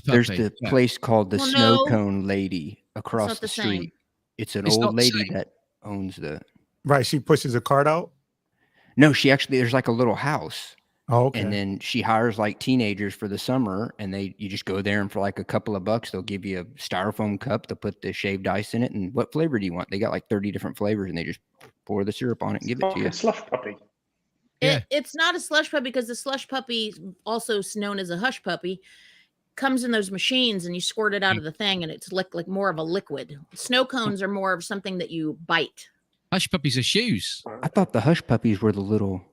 There's the place called the Snow Cone Lady across the street. Same. It's an old lady that owns the. Right, she pushes a cart out. No, there's like a little house. Oh, okay. And then she hires like teenagers for the summer, and you just go there, and for like a couple of bucks, they'll give you a styrofoam cup. They'll put the shaved ice in it, and what flavor do you want? They got like 30 different flavors, and they just pour the syrup on it and give it to you. It's slush puppy. It's not a slush puppy, because the slush puppy, also known as a hush puppy, comes in those machines, and you squirt it out of the thing, and it's like more of a liquid. Snow cones are more of something that you bite. Hush puppies are shoes. I thought the hush puppies were the little.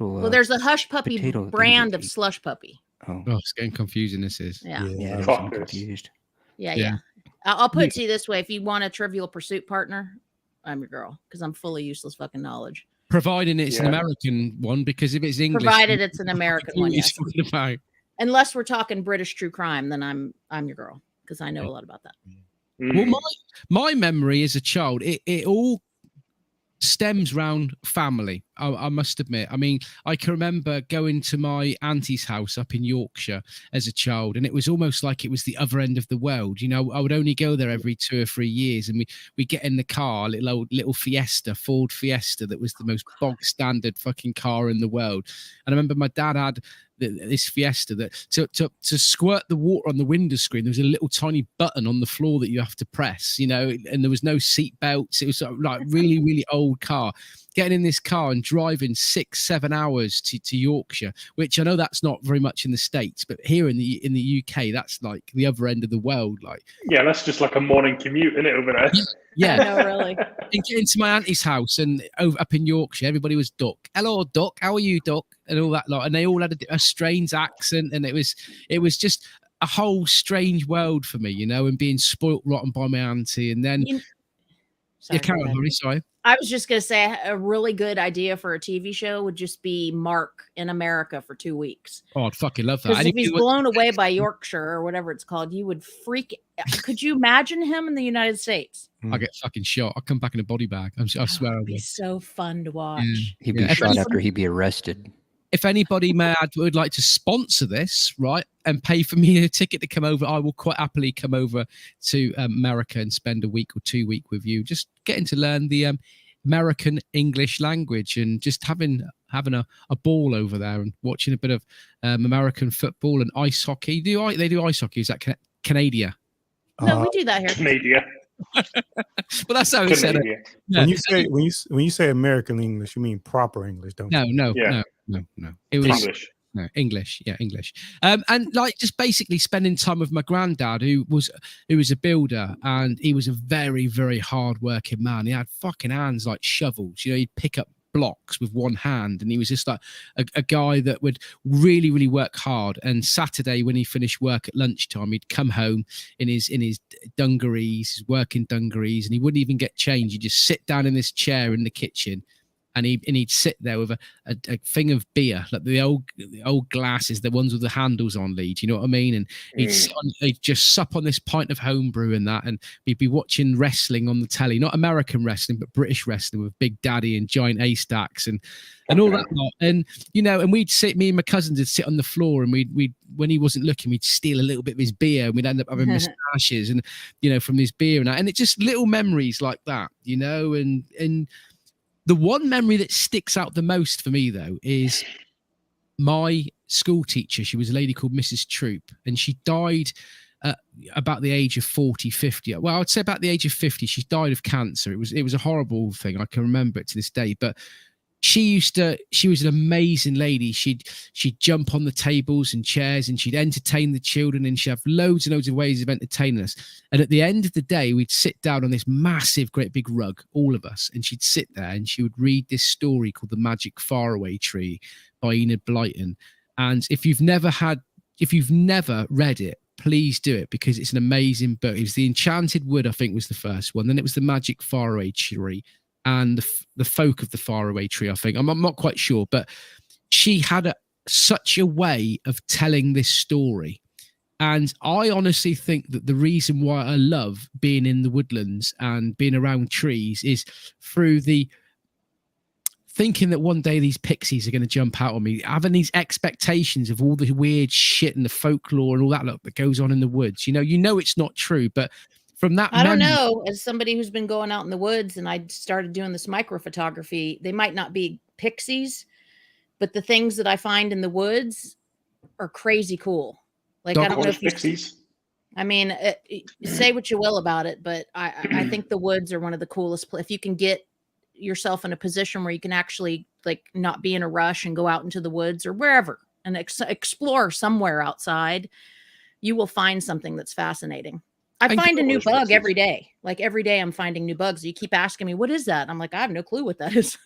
Well, there's a hush puppy brand of slush puppy. Oh, it's getting confusing. This is. Yeah. I'm confused. Yeah. I'll put it to you this way: if you want a Trivial Pursuit partner, I'm your girl because I'm full of useless fucking knowledge. Providing it's an American one, because if it's English, provided it's an American one, yes. About. Unless we're talking British true crime, then I'm your girl because I know a lot about that. Well, my memory as a child, it all stems round family. I must admit. I mean, I can remember going to my auntie's house up in Yorkshire as a child, and it was almost like it was the other end of the world. You know, I would only go there every 2 or 3 years, and we get in the car, little Fiesta, Ford Fiesta, that was the most bog standard fucking car in the world. And I remember my dad had this Fiesta that to squirt the water on the window screen, there was a little tiny button on the floor that you have to press, you know, and there was no seat belts. It was sort of like really, really old car. Getting in this car and driving 6-7 hours to Yorkshire, which I know that's not very much in the States, but here in the UK, that's like the other end of the world. Like, yeah, that's just like a morning commute, isn't it, over there? Yeah, no, really. And get into my auntie's house and up in Yorkshire, everybody was Duck. Hello, Duck. How are you, Duck? And all that lot, and they all had a strange accent, and it was just a whole strange world for me, you know, and being spoilt rotten by my auntie, and then. Sorry. I was just going to say a really good idea for a TV show would just be Mark in America for 2 weeks. Oh, I'd fucking love that. If he's blown away by Yorkshire or whatever it's called, you would freak. Could you imagine him in the United States? I get fucking shot. I'll come back in a body bag. I swear. It would be so fun to watch. He'd be shot after he'd be arrested. If anybody mad would like to sponsor this, right, and pay for me a ticket to come over, I will quite happily come over to America and spend a week or 2 weeks with you, just getting to learn the American English language and just having a ball over there and watching a bit of American football and ice hockey. They do ice hockey? Is that Canada? No, we do that here. Canada. Well, that's how he said it. Yeah. When you say American English, you mean proper English, don't you? No. It was English. No, English. Yeah, English. And like just basically spending time with my granddad, who was a builder, and he was a very, very hard working man. He had fucking hands like shovels. You know, he'd pick up blocks with one hand, and he was just like a guy that would really, really work hard. And Saturday, when he finished work at lunchtime, he'd come home in his dungarees, his working dungarees, and he wouldn't even get changed. He'd just sit down in this chair in the kitchen. And he'd sit there with a thing of beer, like the old glasses, the ones with the handles on, Lee. Do you know what I mean? And he'd just sup on this pint of homebrew and that, and he'd be watching wrestling on the telly, not American wrestling, but British wrestling with Big Daddy and Giant A-Stacks and all that lot. And you know, and we'd sit, me and my cousins would sit on the floor, and we'd when he wasn't looking, we'd steal a little bit of his beer, and we'd end up having moustaches and you know, from his beer and that, and it's just little memories like that, you know, and. The one memory that sticks out the most for me, though, is my school teacher. She was a lady called Mrs. Troop, and she died at about the age of 40, 50. Well, I would say about the age of 50. She died of cancer. It was a horrible thing. I can remember it to this day. But she was an amazing lady. She'd jump on the tables and chairs, and she'd entertain the children, and she'd have loads and loads of ways of entertaining us. And at the end of the day, we'd sit down on this massive, great big rug, all of us, and she'd sit there and she would read this story called The Magic Faraway Tree by Enid Blyton. And if you've never read it, please do it, because it's an amazing book. It was The Enchanted Wood, I think, was the first one. Then it was The Magic Faraway Tree, and the folk of the faraway tree, I think. I'm not quite sure, but she had such a way of telling this story. And I honestly think that the reason why I love being in the woodlands and being around trees is through the thinking that one day these pixies are going to jump out on me, having these expectations of all the weird shit and the folklore and all that goes on in the woods. You know it's not true, but from that, I don't know. As somebody who's been going out in the woods, and I started doing this micro photography, they might not be pixies, but the things that I find in the woods are crazy cool. Like, I don't know if pixies. I mean, say what you will about it, but I think the woods are one of the coolest. If you can get yourself in a position where you can actually like not be in a rush and go out into the woods or wherever and explore somewhere outside, you will find something that's fascinating. I find a new bug every day. Like every day I'm finding new bugs. You keep asking me, what is that? I'm like, I have no clue what that is.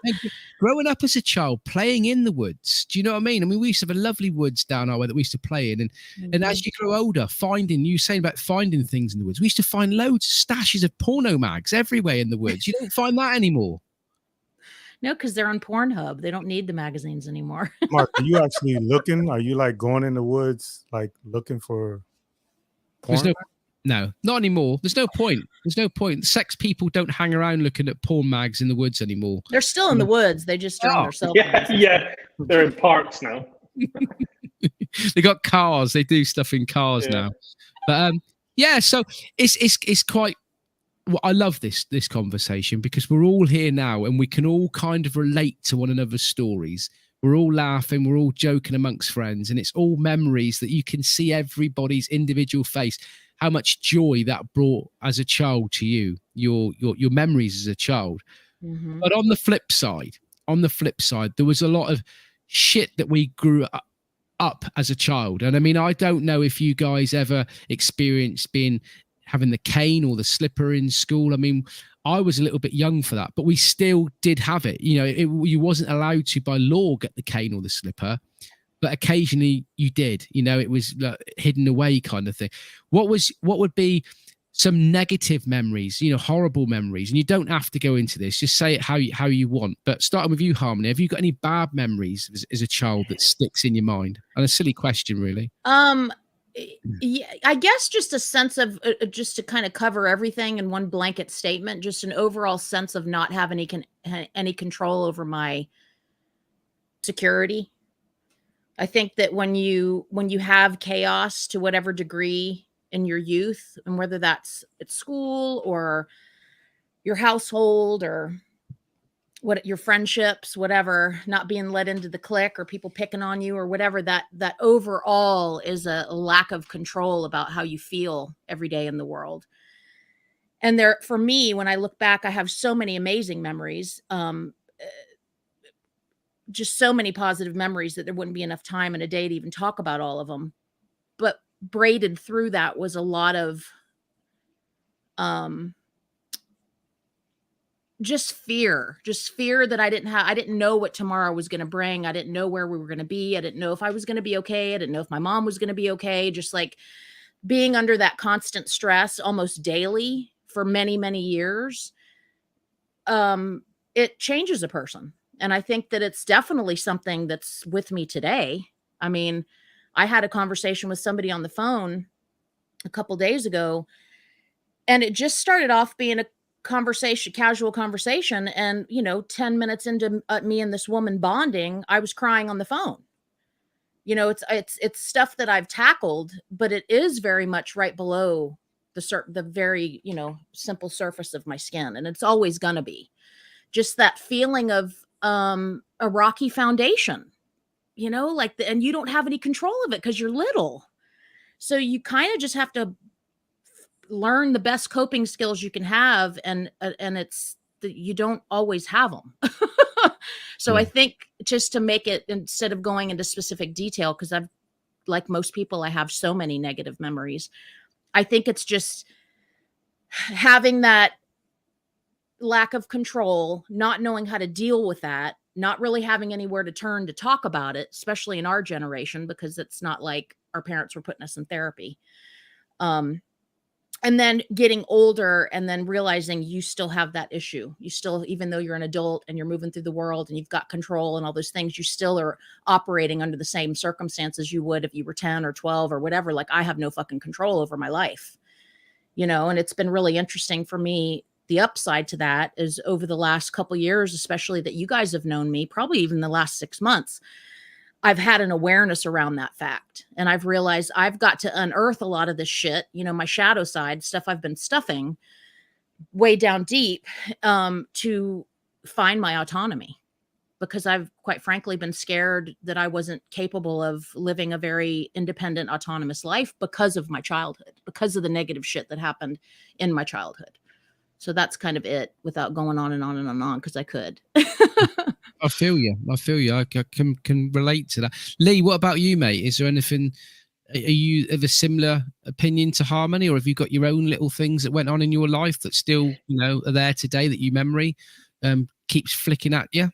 And growing up as a child, playing in the woods. Do you know what I mean? I mean, we used to have a lovely woods down our way that we used to play in. And as you grow older, you saying about finding things in the woods. We used to find loads of stashes of porno mags everywhere in the woods. You don't find that anymore. No, because they're on Pornhub. They don't need the magazines anymore. Mark, are you actually looking? Are you like going in the woods, like looking for porn? No, not anymore. There's no point. There's no point. Sex people don't hang around looking at porn mags in the woods anymore. They're still in the woods. They just are on their cell phones. Yeah, they're in parks now. They got cars. They do stuff in cars now. But so it's quite. Well, I love this conversation because we're all here now and we can all kind of relate to one another's stories. We're all laughing, we're all joking amongst friends, and it's all memories that you can see everybody's individual face, how much joy that brought as a child to you, your memories as a child. Mm-hmm. But on the flip side, there was a lot of shit that we grew up as a child. And I mean, I don't know if you guys ever experienced having the cane or the slipper in school. I mean, I was a little bit young for that, but we still did have it. You know, you wasn't allowed to by law get the cane or the slipper, but occasionally you did. You know, it was like hidden away kind of thing. What would be some negative memories? You know, horrible memories, and you don't have to go into this. Just say it how you want. But starting with you, Harmony, have you got any bad memories as a child that sticks in your mind? And a silly question, really. Yeah, I guess just a sense of just to kind of cover everything in one blanket statement, just an overall sense of not having any control over my security. I think that when you have chaos to whatever degree in your youth, and whether that's at school or your household or what your friendships, whatever, not being let into the clique or people picking on you or whatever, that overall is a lack of control about how you feel every day in the world. And for me, when I look back, I have so many amazing memories, just so many positive memories that there wouldn't be enough time in a day to even talk about all of them. But braided through that was a lot of, just fear that I didn't know what tomorrow was going to bring. I didn't know where we were going to be. I didn't know if I was going to be okay. I didn't know if my mom was going to be okay. Just like being under that constant stress almost daily for many, many years. It changes a person. And I think that it's definitely something that's with me today. I mean, I had a conversation with somebody on the phone a couple days ago, and it just started off being a casual conversation. And, 10 minutes into me and this woman bonding, I was crying on the phone. It's stuff that I've tackled, but it is very much right below the very, simple surface of my skin. And it's always going to be just that feeling of a rocky foundation, and you don't have any control of it because you're little. So you kind of just have to learn the best coping skills you can have, and it's that you don't always have them. So I think, just to make it, instead of going into specific detail, because I've, like most people, I have so many negative memories. I think it's just having that lack of control, not knowing how to deal with that, not really having anywhere to turn to talk about it, especially in our generation, because it's not like our parents were putting us in therapy. And then getting older and then realizing you still have that issue. You still, even though you're an adult and you're moving through the world and you've got control and all those things, you still are operating under the same circumstances you would if you were 10 or 12 or whatever. Like, I have no fucking control over my life, and it's been really interesting for me. The upside to that is, over the last couple of years, especially that you guys have known me, probably even the last 6 months, I've had an awareness around that fact. And I've realized I've got to unearth a lot of this shit, my shadow side, stuff I've been stuffing way down deep, to find my autonomy, because I've, quite frankly, been scared that I wasn't capable of living a very independent, autonomous life because of my childhood, because of the negative shit that happened in my childhood. So that's kind of it, without going on and on and on, because I could. I feel you. I can relate to that. Lee, what about you, mate? Is there anything? Are you of a similar opinion to Harmony, or have you got your own little things that went on in your life that still, are there today that you keeps flicking at you?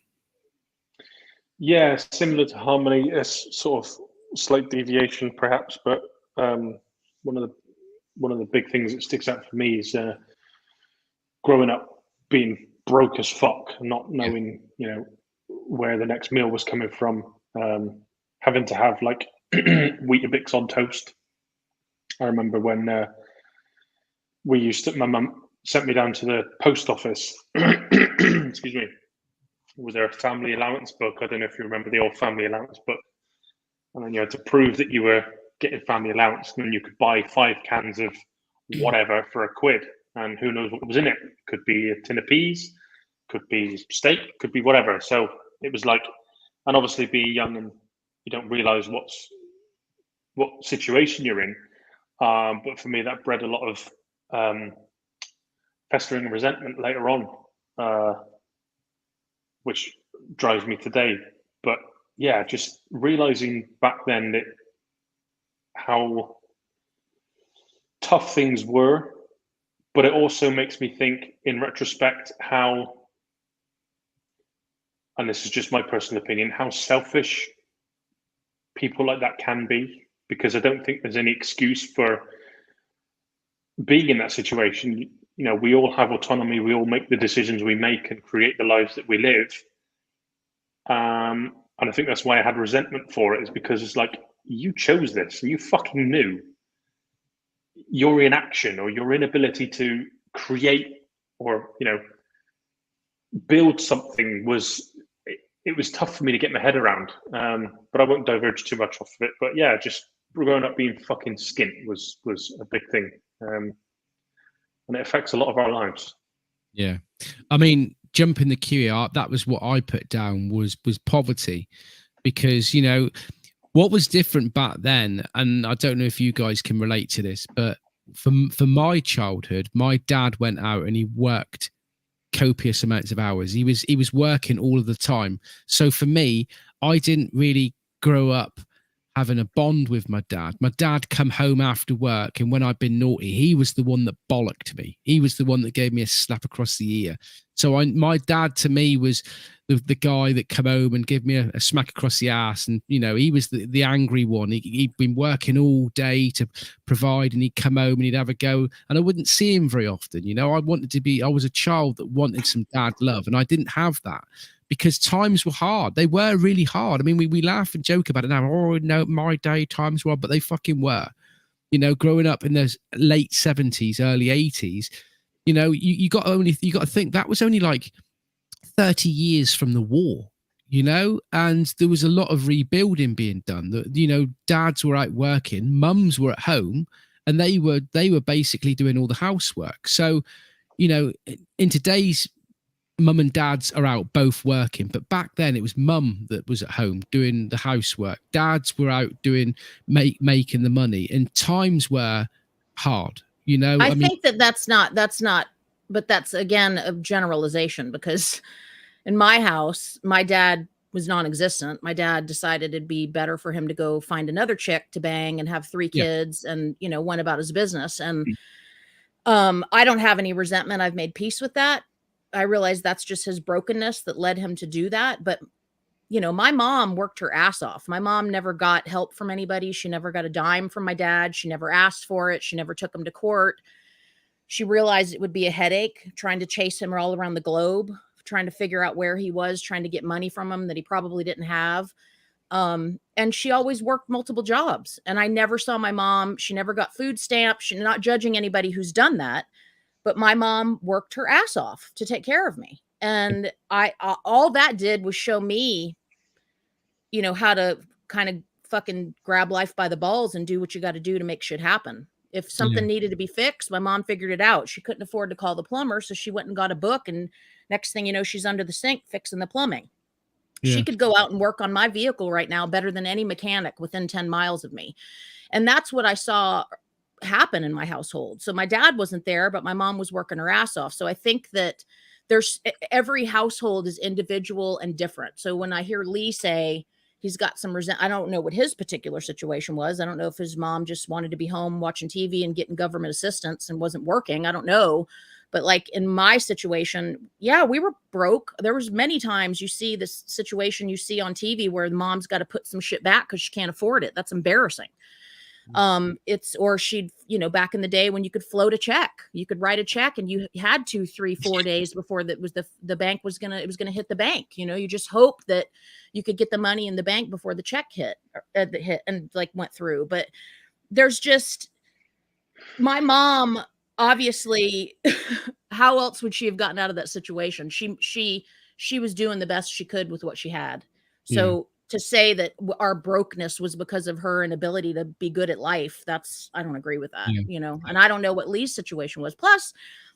Yeah, similar to Harmony, a sort of slight deviation perhaps, but one of the big things that sticks out for me is growing up being broke as fuck, not knowing where the next meal was coming from, having to have like Weetabix on toast. I remember when my mum sent me down to the post office. Excuse me. Was there a family allowance book? I don't know if you remember the old family allowance book. And then you had to prove that you were getting family allowance, and then you could buy 5 cans of whatever for £1, and who knows what was in it. Could be a tin of peas, could be steak, could be whatever. So it was like, and obviously being young and you don't realize what situation you're in. But for me, that bred a lot of festering resentment later on, which drives me today. But yeah, just realizing back then that how tough things were, but it also makes me think in retrospect how, and this is just my personal opinion, how selfish people like that can be, because I don't think there's any excuse for being in that situation. We all have autonomy, we all make the decisions we make and create the lives that we live. And I think that's why I had resentment for it, is because it's like, you chose this and you fucking knew. Your inaction or your inability to create or build something was tough for me to get my head around. But I won't diverge too much off of it. But yeah, just growing up being fucking skint was a big thing, and it affects a lot of our lives. Yeah, I mean, jumping the queue up, that was what I put down was poverty, because what was different back then, and I don't know if you guys can relate to this, but for my childhood, my dad went out and he worked copious amounts of hours. He was working all of the time. So for me, I didn't really grow up having a bond with my dad. My dad come home after work, and when I'd been naughty, he was the one that bollocked me. He was the one that gave me a slap across the ear. So my dad to me was the guy that come home and give me a smack across the ass, and he was the angry one. He'd been working all day to provide, and he'd come home and he'd have a go, and I wouldn't see him very often. I was a child that wanted some dad love, and I didn't have that, because times were hard. They were really hard. I mean, we laugh and joke about it now. Oh no, my day times were, but they fucking were. Growing up in the late 70s, early 80s, you got to think that was only like 30 years from the war, and there was a lot of rebuilding being done. That dads were out working, mums were at home, and they were basically doing all the housework. So, in today's, mum and dads are out both working, but back then it was mum that was at home doing the housework. Dads were out doing making the money, and times were hard. I think that's not, but that's again a generalization, because in my house, my dad was non-existent. My dad decided it'd be better for him to go find another chick to bang and have 3 kids, and went about his business. And I don't have any resentment. I've made peace with that. I realize that's just his brokenness that led him to do that. But, my mom worked her ass off. My mom never got help from anybody. She never got a dime from my dad. She never asked for it. She never took him to court. She realized it would be a headache trying to chase him all around the globe, trying to figure out where he was, trying to get money from him that he probably didn't have. And she always worked multiple jobs. And I never saw my mom. She never got food stamps. She's not judging anybody who's done that. But my mom worked her ass off to take care of me. And all that did was show me, how to kind of fucking grab life by the balls and do what you got to do to make shit happen. If something needed to be fixed, my mom figured it out. She couldn't afford to call the plumber, so she went and got a book. And next thing you know, she's under the sink fixing the plumbing. Yeah. She could go out and work on my vehicle right now better than any mechanic within 10 miles of me. And that's what I saw happen in my household. So my dad wasn't there, but my mom was working her ass off. So I think that every household is individual and different. So when I hear Lee say he's got some I don't know what his particular situation was. I don't know if his mom just wanted to be home watching TV and getting government assistance and wasn't working. I don't know. But like in my situation, yeah, we were broke. There was many times you see this situation you see on TV where the mom's got to put some shit back because she can't afford it. That's embarrassing. It's, or she'd, you know, back in the day when you could float a check, you could write a check and you had 2, 3, 4 days before that was the bank was gonna, it was gonna hit the bank. You know, you just hope that you could get the money in the bank before the check hit and like went through. But there's just, my mom, obviously, how else would she have gotten out of that situation? She was doing the best she could with what she had. So to say that our brokenness was because of her inability to be good at life, I don't agree with that, you know, and I don't know what Lee's situation was. Plus,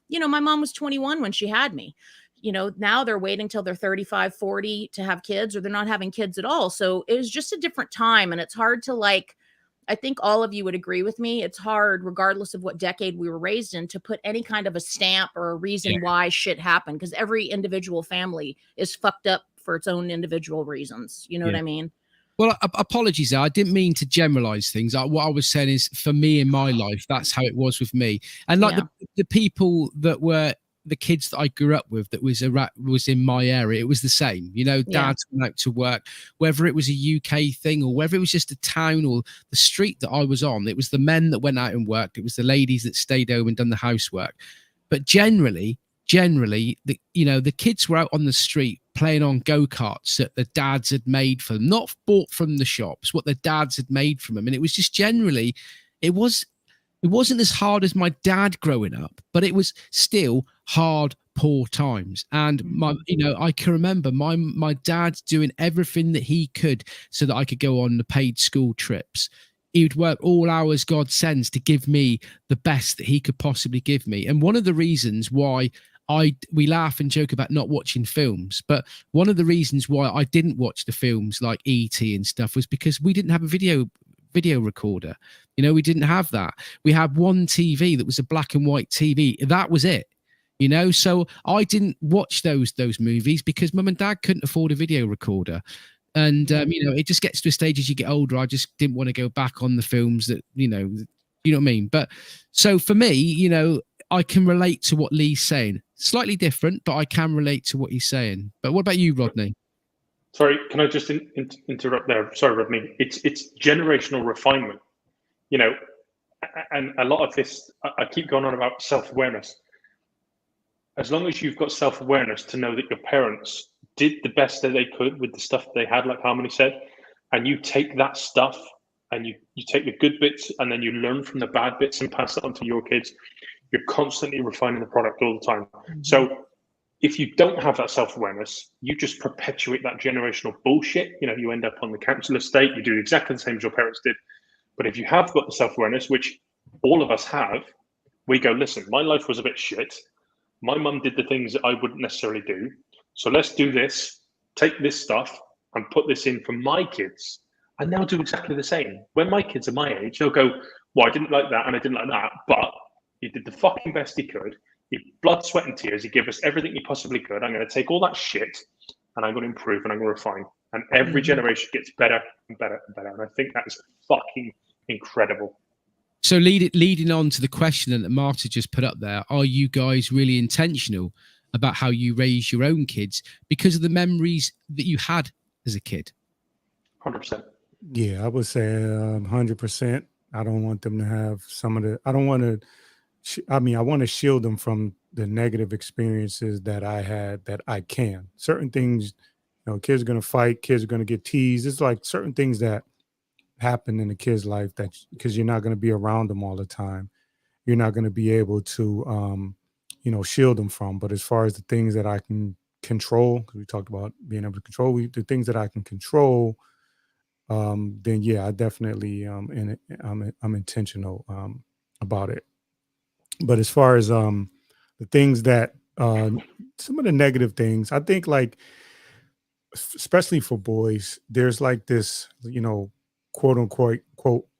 you know, my mom was 21 when she had me. You know, now they're waiting till they're 35, 40 to have kids, or they're not having kids at all. So it was just a different time. And it's hard to, like, I think all of you would agree with me. It's hard, regardless of what decade we were raised in, to put any kind of a stamp or a reason why shit happened, because every individual family is fucked up for its own individual reasons. You know what I mean? Well, apologies. I didn't mean to generalize things. What I was saying is, for me in my life, that's how it was with me. And like the people that were the kids that I grew up with, that was in my area, it was the same. You know, dads went out to work, whether it was a UK thing or whether it was just a town or the street that I was on. It was the men that went out and worked. It was the ladies that stayed home and done the housework. But generally, the kids were out on the street playing on go-karts that the dads had made for them, not bought from the shops, what the dads had made from them. And it was just generally, it wasn't as hard as my dad growing up, but it was still hard, poor times. And I can remember my dad doing everything that he could so that I could go on the paid school trips. He would work all hours God sends to give me the best that he could possibly give me. And one of the reasons why we laugh and joke about not watching films, but one of the reasons why I didn't watch the films like E.T. and stuff was because we didn't have a video recorder. You know, we didn't have that. We had one TV that was a black and white TV. That was it. You know, so I didn't watch those movies because mum and dad couldn't afford a video recorder. And it just gets to a stage as you get older. I just didn't want to go back on the films that, you know what I mean? But so for me, you know, I can relate to what Lee's saying. Slightly different, but I can relate to what he's saying. But what about you, Rodney? Sorry, can I just interrupt there? Sorry, Rodney. It's generational refinement, you know, and a lot of this, I keep going on about self-awareness. As long as you've got self-awareness to know that your parents did the best that they could with the stuff they had, like Harmony said, and you take that stuff and you take the good bits and then you learn from the bad bits and pass it on to your kids, you're constantly refining the product all the time. So if you don't have that self-awareness, you just perpetuate that generational bullshit. You know, you end up on the council estate, you do exactly the same as your parents did. But if you have got the self-awareness, which all of us have, we go, listen, my life was a bit shit. My mum did the things that I wouldn't necessarily do. So let's do this, take this stuff and put this in for my kids. And they'll do exactly the same. When my kids are my age, they'll go, well, I didn't like that and I didn't like that, but you did the fucking best you could. You blood, sweat and tears. You give us everything you possibly could. I'm going to take all that shit and I'm going to improve and I'm going to refine. And every generation gets better and better and better. And I think that is fucking incredible. So leading on to the question that Marta just put up there, are you guys really intentional about how you raise your own kids because of the memories that you had as a kid? 100%. Yeah, I would say 100%. I don't want them to have I want to shield them from the negative experiences that I had that I can. Certain things, you know, kids are going to fight, kids are going to get teased. It's like certain things that happen in a kid's life that because you're not going to be around them all the time, you're not going to be able to shield them from. But as far as the things that I can control, because we talked about being able to control the things that I can control, then yeah, I definitely I'm intentional about it. But as far as the things that some of the negative things, I think, like especially for boys, there's like this, you know, quote unquote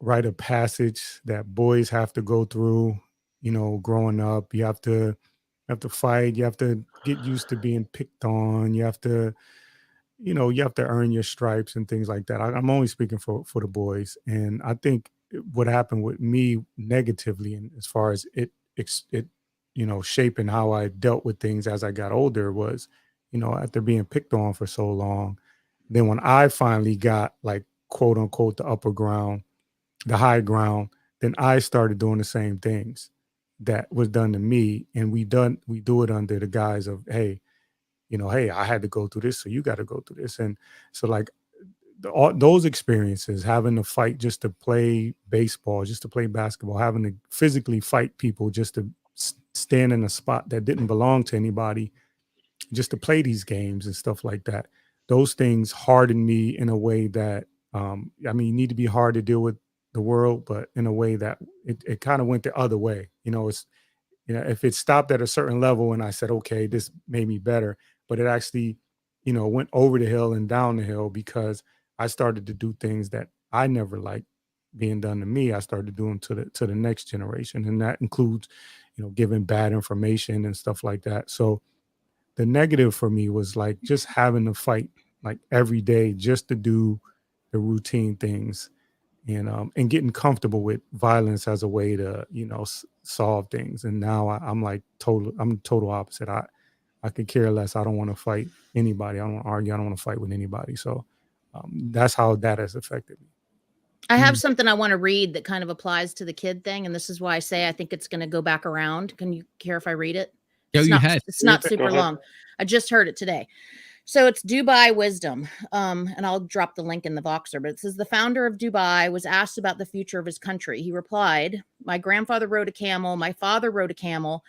rite of passage that boys have to go through, you know, growing up. You have to fight, you have to get used to being picked on, you have to earn your stripes and things like that. I'm only speaking for the boys. And I think what happened with me negatively, and as far as it shaping how I dealt with things as I got older was, after being picked on for so long, then when I finally got like quote unquote the upper ground, the high ground, then I started doing the same things that was done to me. And we do it under the guise of, hey, hey, I had to go through this, so you got to go through this. And so like all those experiences, having to fight just to play baseball, just to play basketball, having to physically fight people just to stand in a spot that didn't belong to anybody, just to play these games and stuff like that. Those things hardened me in a way that, you need to be hard to deal with the world, but in a way that it kind of went the other way. If it stopped at a certain level and I said, okay, this made me better, but it actually, went over the hill and down the hill because I started to do things that I never liked being done to me. I started doing to the next generation. And that includes, giving bad information and stuff like that. So the negative for me was like just having to fight like every day just to do the routine things and getting comfortable with violence as a way to, solve things. And now I'm total opposite. I could care less. I don't want to fight anybody. I don't want to argue. I don't want to fight with anybody. So that's how that has affected me. I have something I want to read that kind of applies to the kid thing. And this is why I say I think it's going to go back around. Can you care if I read it? It's not super long. I just heard it today. So it's Dubai Wisdom. And I'll drop the link in the Voxer, but it says the founder of Dubai was asked about the future of his country. He replied, "My grandfather rode a camel. My father rode a camel.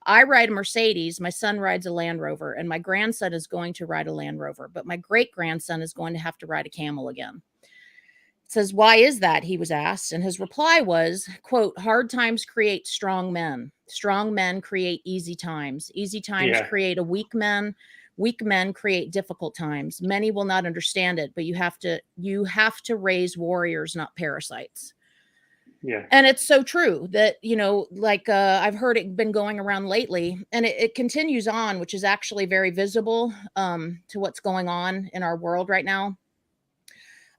I ride a Mercedes. My son rides a Land Rover, and my grandson is going to ride a Land Rover, but my great grandson is going to have to ride a camel again." It says, "Why is that?" he was asked. And his reply was, quote, "Hard times create strong men. Strong men create easy times. Easy times create a weak men. Weak men create difficult times. Many will not understand it, but you have to raise warriors, not parasites." Yeah. And it's so true that, I've heard it been going around lately, and it continues on, which is actually very visible to what's going on in our world right now.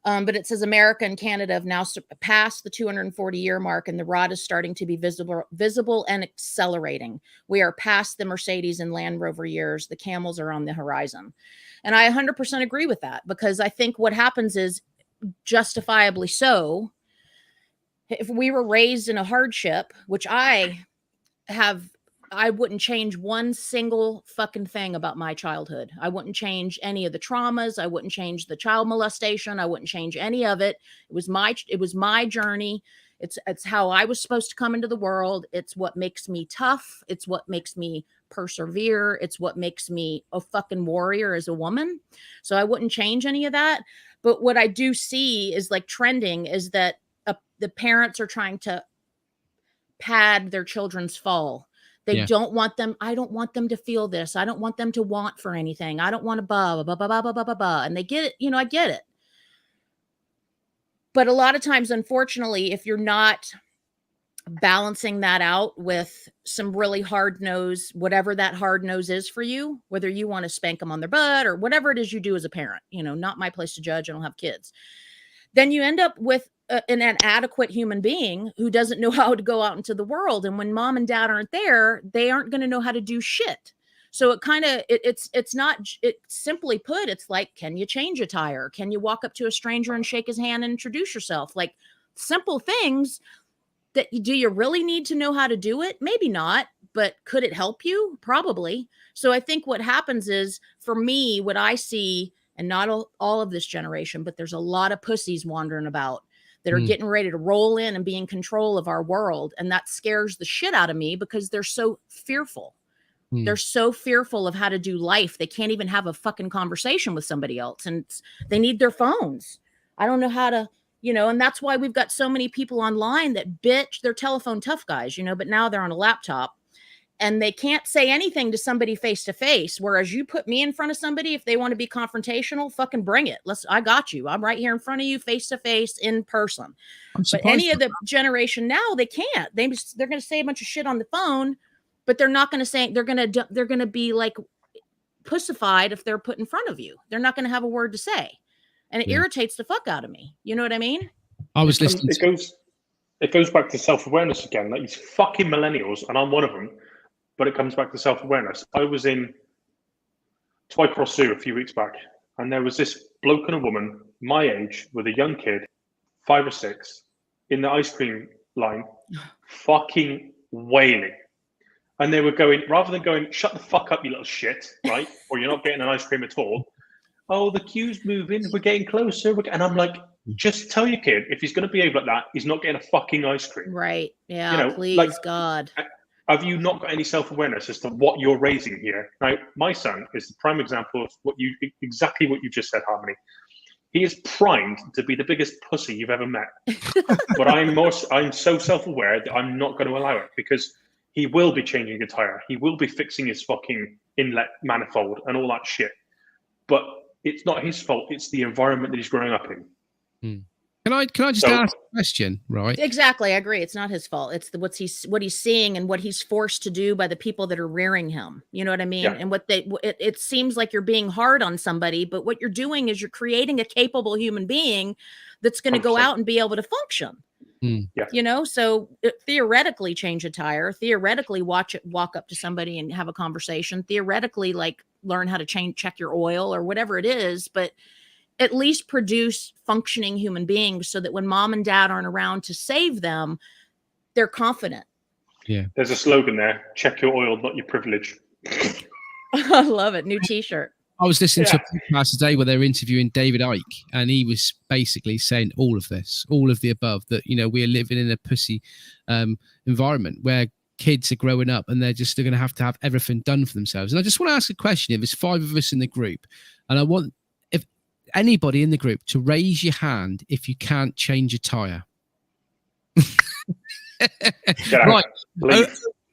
But it says America and Canada have now passed the 240-year mark, and the rod is starting to be visible and accelerating. We are past the Mercedes and Land Rover years. The camels are on the horizon. And I 100% agree with that, because I think what happens is, justifiably so, if we were raised in a hardship, which I wouldn't change one single fucking thing about my childhood. I wouldn't change any of the traumas. I wouldn't change the child molestation. I wouldn't change any of it. It was my journey. It's how I was supposed to come into the world. It's what makes me tough. It's what makes me persevere. It's what makes me a fucking warrior as a woman. So I wouldn't change any of that. But what I do see is like trending is that the parents are trying to pad their children's fall. They don't want them. I don't want them to feel this. I don't want them to want for anything. I don't want to blah, blah, blah, blah, blah, blah, blah, blah. And they get it. I get it. But a lot of times, unfortunately, if you're not balancing that out with some really hard nose, whatever that hard nose is for you, whether you want to spank them on their butt or whatever it is you do as a parent, not my place to judge. I don't have kids. Then you end up with an inadequate human being who doesn't know how to go out into the world. And when mom and dad aren't there, they aren't going to know how to do shit. So it's not, simply put, it's like, can you change a tire? Can you walk up to a stranger and shake his hand and introduce yourself? Like simple things that do you really need to know how to do it? Maybe not, but could it help you? Probably. So I think what happens is, for me, what I see, and not all of this generation, but there's a lot of pussies wandering about that are getting ready to roll in and be in control of our world. And that scares the shit out of me because they're so fearful. They're so fearful of how to do life. They can't even have a fucking conversation with somebody else. And they need their phones. I don't know how to, and that's why we've got so many people online that bitch, they're telephone tough guys, but now they're on a laptop. And they can't say anything to somebody face to face. Whereas you put me in front of somebody, if they want to be confrontational, fucking bring it. I got you. I'm right here in front of you, face to face, in person. But any of the generation now, they can't. They're going to say a bunch of shit on the phone, but they're not going to say, they're going to be like pussified if they're put in front of you. They're not going to have a word to say. And it irritates the fuck out of me. You know what I mean? I was listening. It goes back to self-awareness again. Like these fucking millennials, and I'm one of them. but it comes back to self-awareness. I was in Twycross Zoo a few weeks back, and there was this bloke and a woman my age with a young kid, 5 or 6, in the ice cream line, fucking wailing. And they were going, rather than going, shut the fuck up, you little shit, right? Or you're not getting an ice cream at all. Oh, the queue's moving, we're getting closer. And I'm like, just tell your kid, if he's going to behave like that, he's not getting a fucking ice cream. Right. Yeah, You know, please, like, God. Have you not got any self-awareness as to what you're raising here? Now, my son is the prime example of exactly what you just said, Harmony. He is primed to be the biggest pussy you've ever met. But I'm so self-aware that I'm not going to allow it, because he will be changing a tire. He will be fixing his fucking inlet manifold and all that shit. But it's not his fault. It's the environment that he's growing up in. Can I just ask a question, right? Exactly, I agree. It's not his fault. It's what he's seeing and what he's forced to do by the people that are rearing him. You know what I mean? Yeah. And it seems like you're being hard on somebody, but what you're doing is you're creating a capable human being that's going to go 100%. out and be able to function. Yeah. You know, so theoretically change a tire, theoretically walk up to somebody and have a conversation, theoretically like learn how to check your oil or whatever it is, but at least produce functioning human beings so that when mom and dad aren't around to save them, they're confident. Yeah. There's a slogan there: check your oil, not your privilege. I love it. New t-shirt. I was listening to a podcast today where they were interviewing David Icke, and he was basically saying all of this, all of the above, that, you know, we're living in a pussy environment where kids are growing up and they're going to have everything done for themselves. And I just want to ask a question. If there's 5 of us in the group, and I want anybody in the group to raise your hand if you can't change a tire. Right.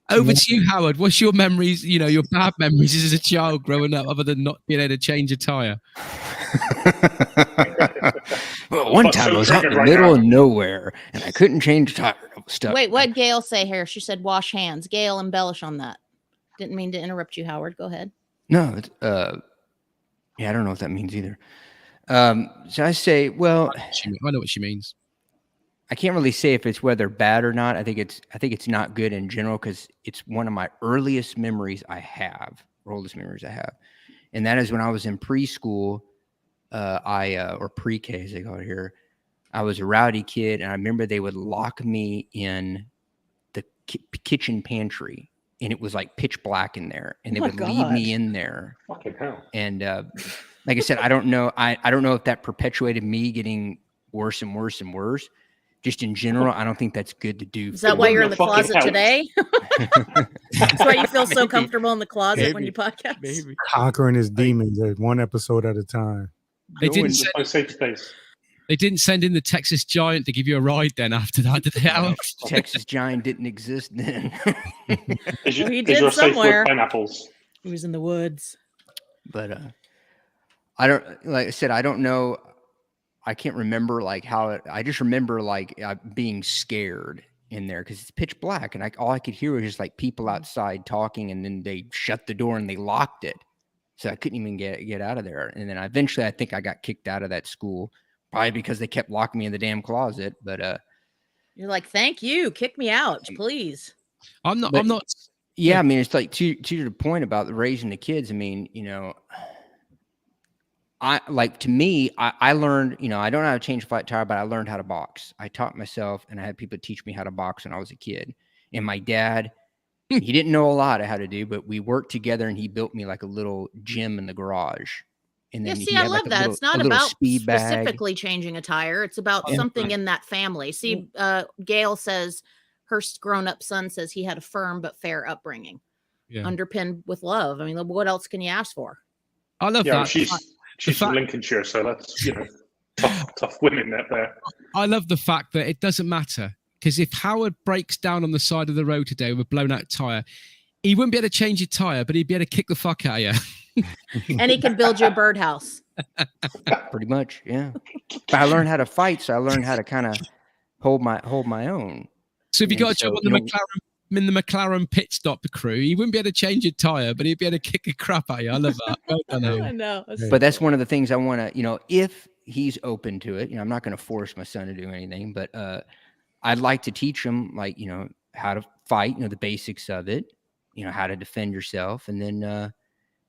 Over to you, Howard. What's your memories, you know, your bad memories as a child growing up, other than not being able to change a tire? Well, one time I was out in the middle of nowhere and I couldn't change a tire. I was stuck. Wait, what'd Gail say here? She said wash hands. Gail, embellish on that. Didn't mean to interrupt you, Howard. Go ahead. No, it's, yeah, I don't know what that means either. So I say, well, I know what she means. I can't really say if it's whether bad or not. I think it's not good in general, because it's one of my earliest memories I have, and that is when I was in preschool. Or pre-K as they call it here. I was a rowdy kid, and I remember they would lock me in the kitchen pantry, and it was like pitch black in there, and they would leave me in there. Fucking hell. And like I said, I don't know. I don't know if that perpetuated me getting worse and worse and worse. Just in general, I don't think that's good to do. Is that why you're in the closet today? That's why you feel so comfortable in the closet when you podcast? Maybe. Conquering his demons one episode at a time. They didn't send in the Texas Giant to give you a ride then after that, did they, Alex? Texas Giant didn't exist then. He did somewhere. Pineapples. He was in the woods. But I don't, like I said, I don't know. I can't remember like I just remember like being scared in there because it's pitch black, and all I could hear was just like people outside talking, and then they shut the door and they locked it. So I couldn't even get out of there. And then eventually I think I got kicked out of that school, probably because they kept locking me in the damn closet. But you're like, thank you, kick me out, please. I'm not. Yeah, I mean, it's like to the point about raising the kids. I mean, you know, I learned, you know, I don't know how to change a flat tire, but I learned how to box. I taught myself, and I had people teach me how to box when I was a kid. And my dad, he didn't know a lot of how to do, but we worked together, and he built me like a little gym in the garage. And then I love that. It's not about specifically changing a tire. It's about something in that family. See, Gail says her grown-up son says he had a firm but fair upbringing, underpinned with love. I mean, what else can you ask for? I love that. She's from Lincolnshire, so that's, you know, tough women out there. I love the fact that it doesn't matter, because if Howard breaks down on the side of the road today with a blown out tire, he wouldn't be able to change your tire, but he'd be able to kick the fuck out of you. And he can build you a birdhouse. Pretty much, yeah. But I learned how to fight, so I learned how to kind of hold my own. So if you got a job on the McLaren pit stop crew, he wouldn't be able to change your tire, but he'd be able to kick a crap at you. I love that. I know. But that's one of the things I want to, you know, if he's open to it, you know, I'm not going to force my son to do anything, but, I'd like to teach him, like, you know, how to fight, you know, the basics of it. you know, how to defend yourself. And then,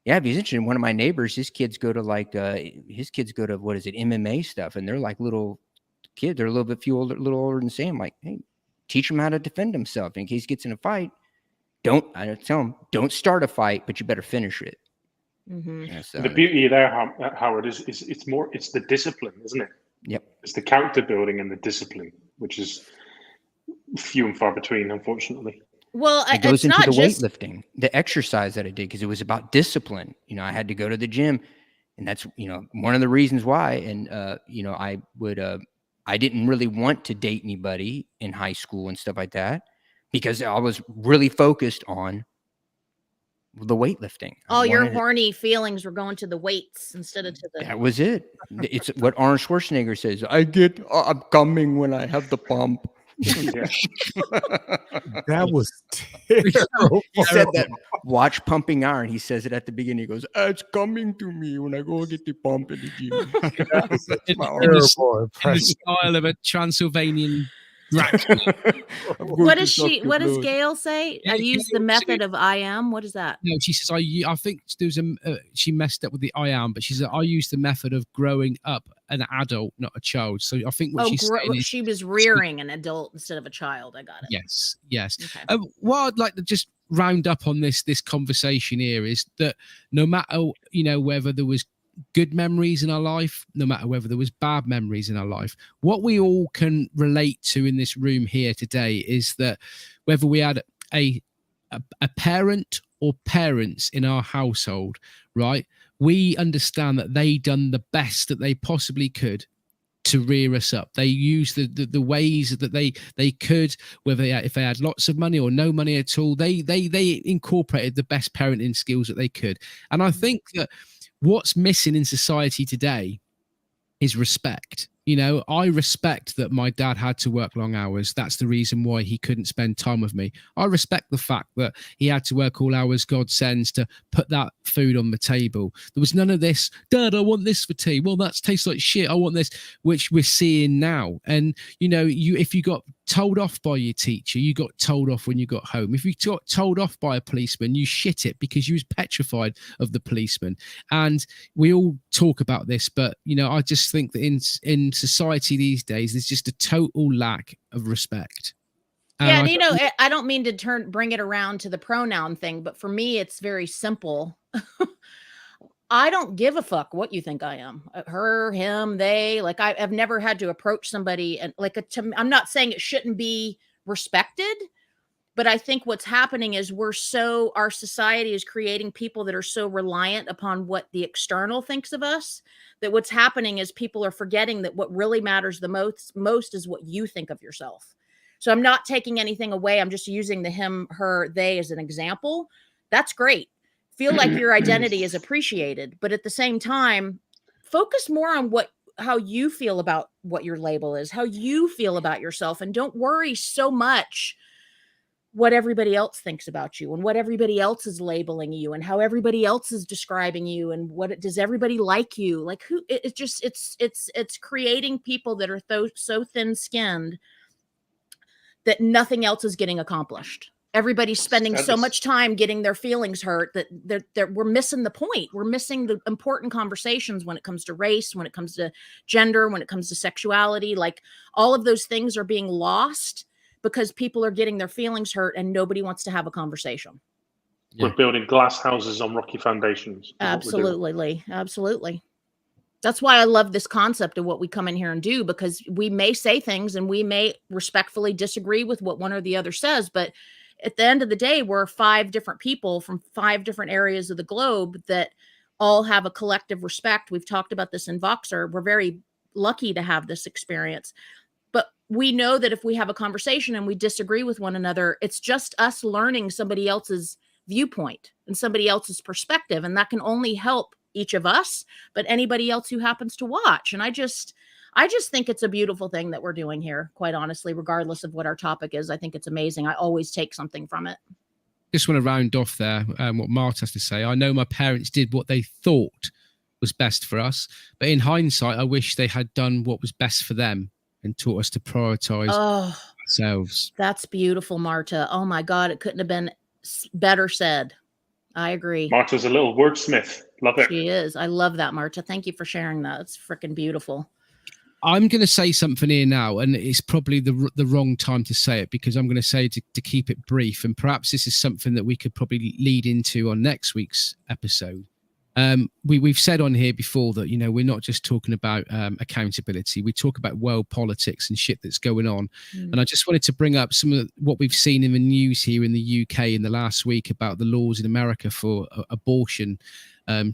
yeah, it'd be interesting. One of my neighbors, his kids go to what is it, MMA stuff, and they're like little kids. They're a little older than Sam. Like, hey, teach him how to defend himself in case he gets in a fight. I tell him, don't start a fight, but you better finish it. Mm-hmm. Yeah, so The beauty there, Howard, is it's the discipline, isn't it? Yep. It's the character building and the discipline, which is few and far between, unfortunately. Well, it goes it's into not the just weightlifting, the exercise that I did, because it was about discipline. You know, I had to go to the gym, and that's, you know, one of the reasons why. And you know, I didn't really want to date anybody in high school and stuff like that, because I was really focused on the weightlifting. all your horny feelings were going to the weights instead of to the. That was it. It's what Arnold Schwarzenegger says. I'm coming when I have the pump. Yeah. That was terrible. He said that. Watch Pumping Iron. He says it at the beginning. He goes, "It's coming to me when I go get the pump in the gym." That was a In terrible the impression. style of a Transylvanian rat. What does Gail say? I use the method of I am. What is that? No, she says I think there's she messed up with the I am, but she said I use the method of growing up an adult, not a child. So I think what she's saying is she was rearing an adult instead of a child. I got it. yes. Okay. What I'd like to just round up on this conversation here is that no matter, you know, whether there was good memories in our life, no matter whether there was bad memories in our life, what we all can relate to in this room here today is that whether we had a parent or parents in our household, right, we understand that they done the best that they possibly could to rear us up. They used the ways that they could, whether if they had lots of money or no money at all, they incorporated the best parenting skills that they could. And I think that what's missing in society today is respect. You know, I respect that my dad had to work long hours. That's the reason why he couldn't spend time with me. I respect the fact that he had to work all hours God sends to put that food on the table. There was none of this, Dad, I want this for tea. Well, that tastes like shit. I want this, which we're seeing now. And, you know, if you got told off by your teacher, you got told off when you got home. If you got told off by a policeman, you shit it because you was petrified of the policeman. And we all talk about this, but, you know, I just think that in society these days, there's just a total lack of respect. Yeah, and you know, I don't mean to bring it around to the pronoun thing, but for me, it's very simple. I don't give a fuck what you think I am. Her, him, they. Like I've never had to approach somebody and I'm not saying it shouldn't be respected, but I think what's happening is our society is creating people that are so reliant upon what the external thinks of us, that what's happening is people are forgetting that what really matters the most is what you think of yourself. So I'm not taking anything away. I'm just using the him, her, they as an example. That's great. Feel like your identity is appreciated, but at the same time, focus more on how you feel about what your label is, how you feel about yourself, and don't worry so much what everybody else thinks about you and what everybody else is labeling you and how everybody else is describing you and does everybody like you? Like it's creating people that are so thin-skinned that nothing else is getting accomplished. Everybody's spending so much time getting their feelings hurt that we're missing the point. We're missing the important conversations when it comes to race, when it comes to gender, when it comes to sexuality. Like all of those things are being lost because people are getting their feelings hurt and nobody wants to have a conversation. Yeah. We're building glass houses on rocky foundations. Absolutely, Lee. Absolutely. That's why I love this concept of what we come in here and do, because we may say things and we may respectfully disagree with what one or the other says, but at the end of the day, we're 5 different people from 5 different areas of the globe that all have a collective respect. We've talked about this in Voxer. We're very lucky to have this experience. But we know that if we have a conversation and we disagree with one another, it's just us learning somebody else's viewpoint and somebody else's perspective. And that can only help each of us, but anybody else who happens to watch. And I just think it's a beautiful thing that we're doing here, quite honestly, regardless of what our topic is. I think it's amazing. I always take something from it. Just want to round off there what Mart has to say. I know my parents did what they thought was best for us, but in hindsight, I wish they had done what was best for them and taught us to prioritize ourselves. That's beautiful, Marta. Oh my God, it couldn't have been better said. I agree. Marta's a little wordsmith. Love it. She is. I love that, Marta. Thank you for sharing that. It's freaking beautiful. I'm going to say something here now, and it's probably the wrong time to say it, because I'm going to say to keep it brief, and perhaps this is something that we could probably lead into on next week's episode. We've said on here before that, we're not just talking about accountability. We talk about world politics and shit that's going on. And I just wanted to bring up some of what we've seen in the news here in the UK in the last week about the laws in America for abortion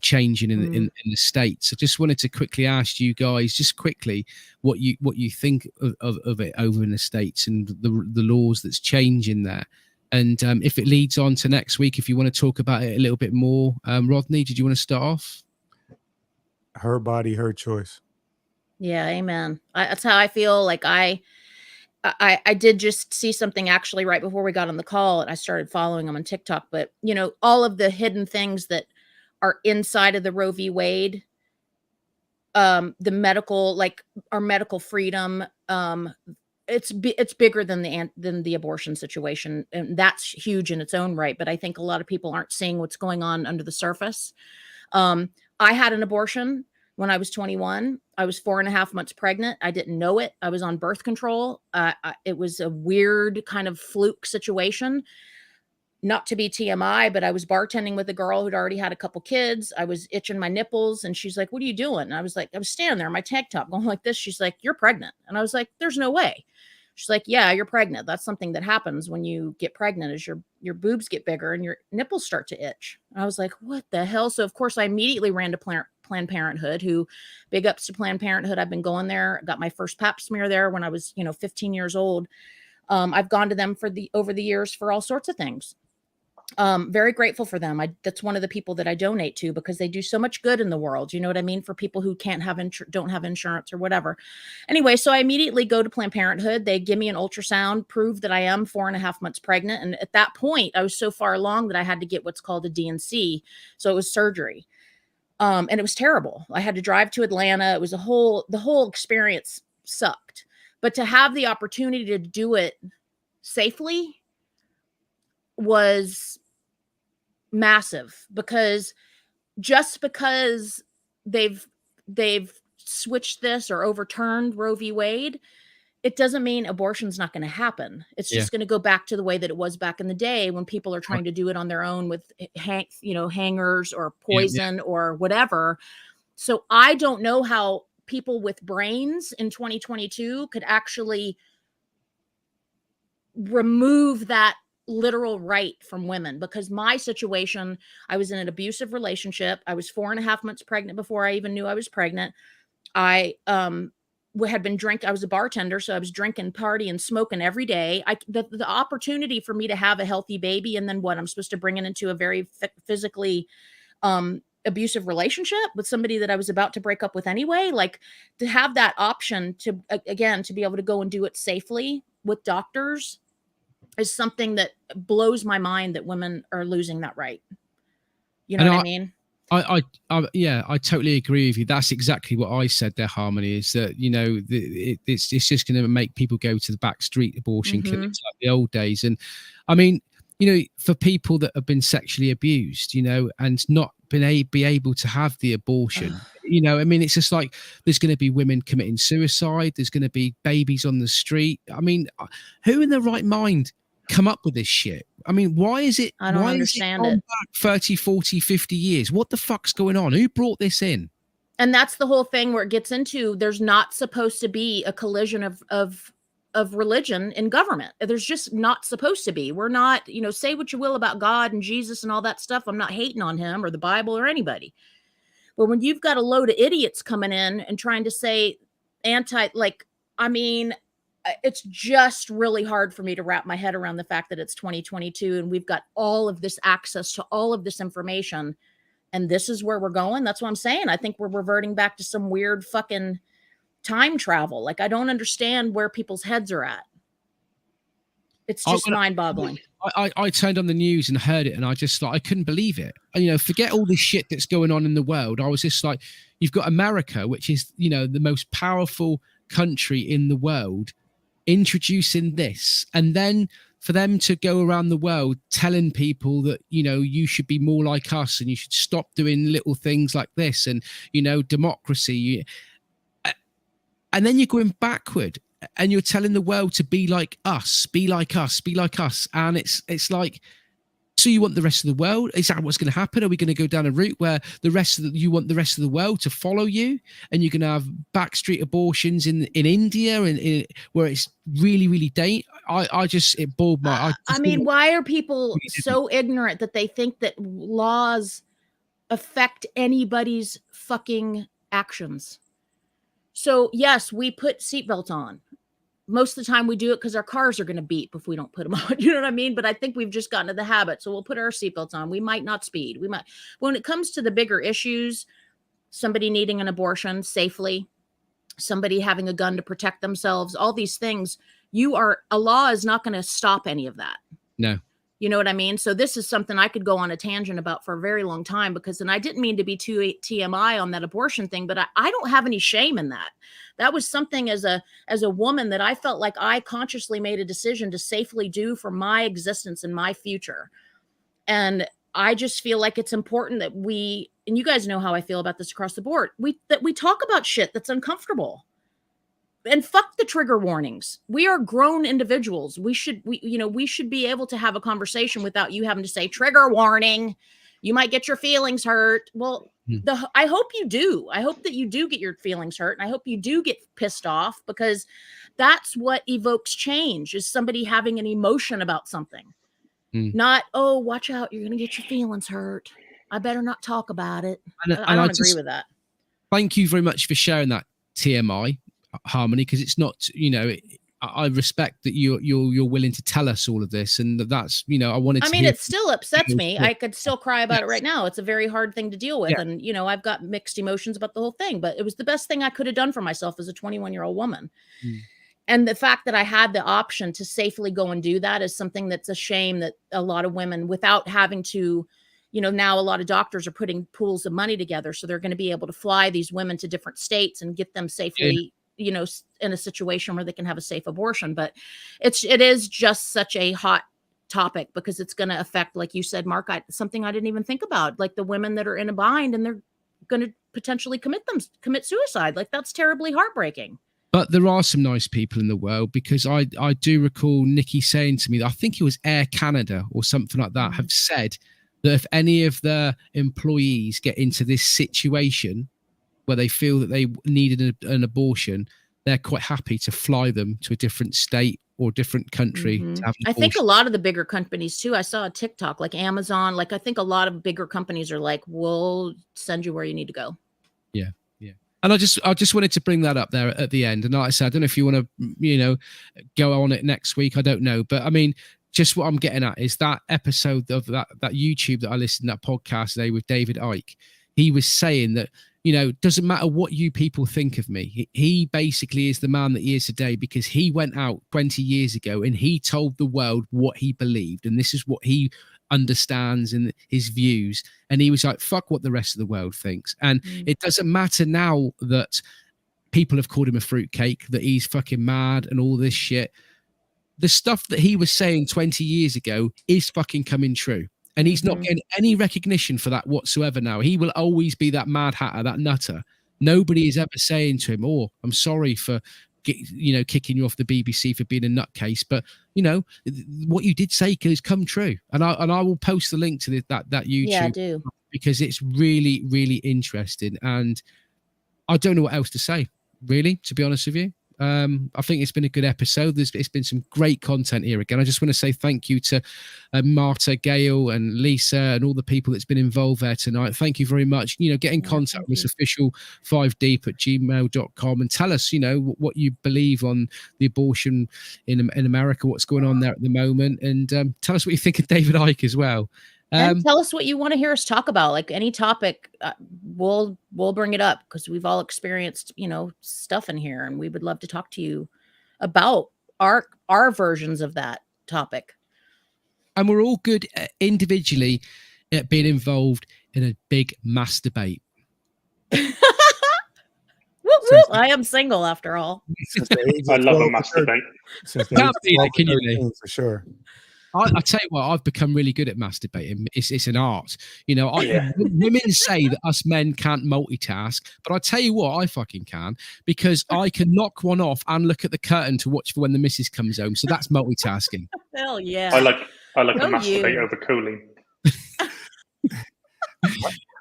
changing in the States. I just wanted to quickly ask you guys, just quickly, what you think of it over in the States and the laws that's changing there. And if it leads on to next week, if you want to talk about it a little bit more, Rodney, did you want to start off? Her body, her choice. Yeah, amen. That's how I feel. Like I did just see something actually right before we got on the call, and I started following them on TikTok. But all of the hidden things that are inside of the Roe v. Wade, the medical, like our medical freedom, it's bigger than the abortion situation, and that's huge in its own right. But I think a lot of people aren't seeing what's going on under the surface. I had an abortion when I was 21. I was 4.5 months pregnant. I didn't know it. I was on birth control. It was a weird kind of fluke situation. Not to be TMI, but I was bartending with a girl who'd already had a couple kids. I was itching my nipples, and she's like, "What are you doing?" And I was like, I was standing there in my tank top going like this. She's like, "You're pregnant." And I was like, "There's no way." She's like, "Yeah, you're pregnant. That's something that happens when you get pregnant, is your boobs get bigger and your nipples start to itch." And I was like, "What the hell?" So of course I immediately ran to Planned Parenthood, who, big ups to Planned Parenthood. I've been going there. Got my first pap smear there when I was, 15 years old. I've gone to them over the years for all sorts of things. Very grateful for them. That's one of the people that I donate to, because they do so much good in the world. You know what I mean? For people who can't have don't have insurance or whatever. Anyway, so I immediately go to Planned Parenthood. They give me an ultrasound, prove that I am 4.5 months pregnant. And at that point, I was so far along that I had to get what's called a D&C. So it was surgery. And it was terrible. I had to drive to Atlanta. It was the whole experience sucked. But to have the opportunity to do it safely was massive, because just because they've switched this or overturned Roe v. Wade, it doesn't mean abortion's not going to happen. It's just going to go back to the way that it was back in the day, when people are trying to do it on their own with hangers or poison or whatever. So I don't know how people with brains in 2022 could actually remove that literal right from women, because my situation, I was in an abusive relationship. I was 4.5 months pregnant before I even knew I was pregnant. I had been drinking. I was a bartender, so I was drinking, partying, smoking every day. The opportunity for me to have a healthy baby, and then what, I'm supposed to bring it into a very physically abusive relationship with somebody that I was about to break up with anyway. Like, to have that option to be able to go and do it safely with doctors is something that blows my mind, that women are losing that right. You know what I mean? I totally agree with you. That's exactly what I said there, Harmony, is that, it's just going to make people go to the backstreet abortion clinics like the old days. And I mean, for people that have been sexually abused, and not be able to have the abortion, I mean, it's just like, there's going to be women committing suicide. There's going to be babies on the street. I mean, who in their right mind come up with this shit? I mean, why is it? I don't understand it. Back 30, 40, 50 years. What the fuck's going on? Who brought this in? And that's the whole thing where it gets into, there's not supposed to be a collision of religion in government. There's just not supposed to be. We're not, say what you will about God and Jesus and all that stuff. I'm not hating on him or the Bible or anybody. But when you've got a load of idiots coming in and trying to say it's just really hard for me to wrap my head around the fact that it's 2022 and we've got all of this access to all of this information, and this is where we're going. That's what I'm saying. I think we're reverting back to some weird fucking time travel. Like, I don't understand where people's heads are at. It's just mind-boggling. I turned on the news and heard it, and I couldn't believe it. Forget all this shit that's going on in the world. I was just like, you've got America, which is, the most powerful country in the world, introducing this, and then for them to go around the world telling people that, you know, you should be more like us and you should stop doing little things like this and, you know, democracy. And then you're going backward and you're telling the world to be like us, be like us, be like us. And it's like, so you want the rest of the world? Is that what's going to happen? Are we going to go down a route where you want the rest of the world to follow you, and you're going to have backstreet abortions in India and where it's really, really it boiled my. I mean, why are people so ignorant that they think that laws affect anybody's fucking actions? So yes, we put seatbelts on. Most of the time we do it because our cars are going to beep if we don't put them on. You know what I mean? But I think we've just gotten to the habit. So we'll put our seatbelts on. We might not speed. When it comes to the bigger issues, somebody needing an abortion safely, somebody having a gun to protect themselves, all these things, a law is not going to stop any of that. No. You know what I mean? So this is something I could go on a tangent about for a very long time, because, and I didn't mean to be too TMI on that abortion thing, but I don't have any shame in that. That was something as a woman that I felt like I consciously made a decision to safely do for my existence and my future. And I just feel like it's important that and you guys know how I feel about this across the board, that we talk about shit that's uncomfortable. And fuck the trigger warnings. We are grown individuals. We should be able to have a conversation without you having to say trigger warning. You might get your feelings hurt. Well, I hope you do. I hope that you do get your feelings hurt. And I hope you do get pissed off, because that's what evokes change, is somebody having an emotion about something. Not, oh, watch out, you're going to get your feelings hurt. I better not talk about it. I don't agree with that. Thank you very much for sharing that, TMI. Harmony, because it's not, you know, I respect that you're willing to tell us all of this, and that's, you know, it still upsets me. I could still cry about it right now. It's a very hard thing to deal with, and you know, I've got mixed emotions about the whole thing, but it was the best thing I could have done for myself as a 21-year-old woman. And the fact that I had the option to safely go and do that is something that's a shame that a lot of women, without having to, you know, now a lot of doctors are putting pools of money together, so they're going to be able to fly these women to different states and get them safely, you know, in a situation where they can have a safe abortion. But it is just such a hot topic, because it's going to affect, like you said, Mark, something I didn't even think about, like the women that are in a bind and they're going to potentially commit suicide. Like, that's terribly heartbreaking. But there are some nice people in the world, because I do recall Nikki saying to me, I think it was Air Canada or something like that, have said that if any of their employees get into this situation where they feel that they needed an abortion, they're quite happy to fly them to a different state or different country to have an I think a lot of the bigger companies too, I saw a TikTok, like Amazon, like I think a lot of bigger companies are like, we'll send you where you need to go. Yeah. And I just wanted to bring that up there at the end. And like I said, I don't know if you want to, you know, go on it next week. I don't know. But I mean, just what I'm getting at is that episode of that YouTube that I listened to, that podcast today with David Icke. He was saying that, you know, doesn't matter what you people think of me. He basically is the man that he is today because he went out 20 years ago and he told the world what he believed. And this is what he understands and his views. And he was like, fuck what the rest of the world thinks. And it doesn't matter now that people have called him a fruitcake, that he's fucking mad and all this shit. The stuff that he was saying 20 years ago is fucking coming true. And he's not getting any recognition for that whatsoever now. He will always be that mad hatter, that nutter. Nobody is ever saying to him, oh, I'm sorry for, kicking you off the BBC for being a nutcase. But, you know, what you did say has come true. And I will post the link to that YouTube. Yeah, I do. Because it's really, really interesting. And I don't know what else to say, really, to be honest with you. I think it's been a good episode. It's been some great content here again. I just want to say thank you to Marta, Gail, and Lisa, and all the people that's been involved there tonight. Thank you very much. You know, get in contact with us, official5deep@gmail.com, and tell us, you know, what you believe on the abortion in America, what's going on there at the moment, and tell us what you think of David Icke as well. And tell us what you want to hear us talk about. Like any topic, we'll bring it up, because we've all experienced, you know, stuff in here, and we would love to talk to you about our versions of that topic. And we're all good individually at being involved in a big mass debate. Woo I am single after all. since the age I of love a 12 to 13, masturbate. since the Can't age of beat it, 12 to can you, Lee? 13, for sure. I tell you what, I've become really good at masturbating. It's an art. You know, Yeah. women say that us men can't multitask, but I tell you what, I fucking can, because I can knock one off and look at the curtain to watch for when the missus comes home. So that's multitasking. Hell yeah. I like to Go masturbate you. over cooling.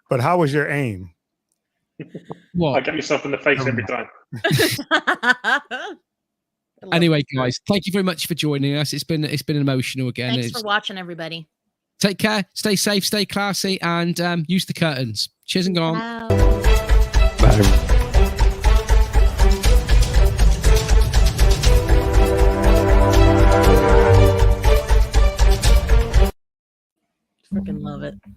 But how was your aim? I What? get myself in the face every time. Anyway, guys, thank you very much for joining us. It's been emotional again. Thanks for watching, everybody. Take care, stay safe, stay classy, and use the curtains. Cheers and gone. Wow. Bye.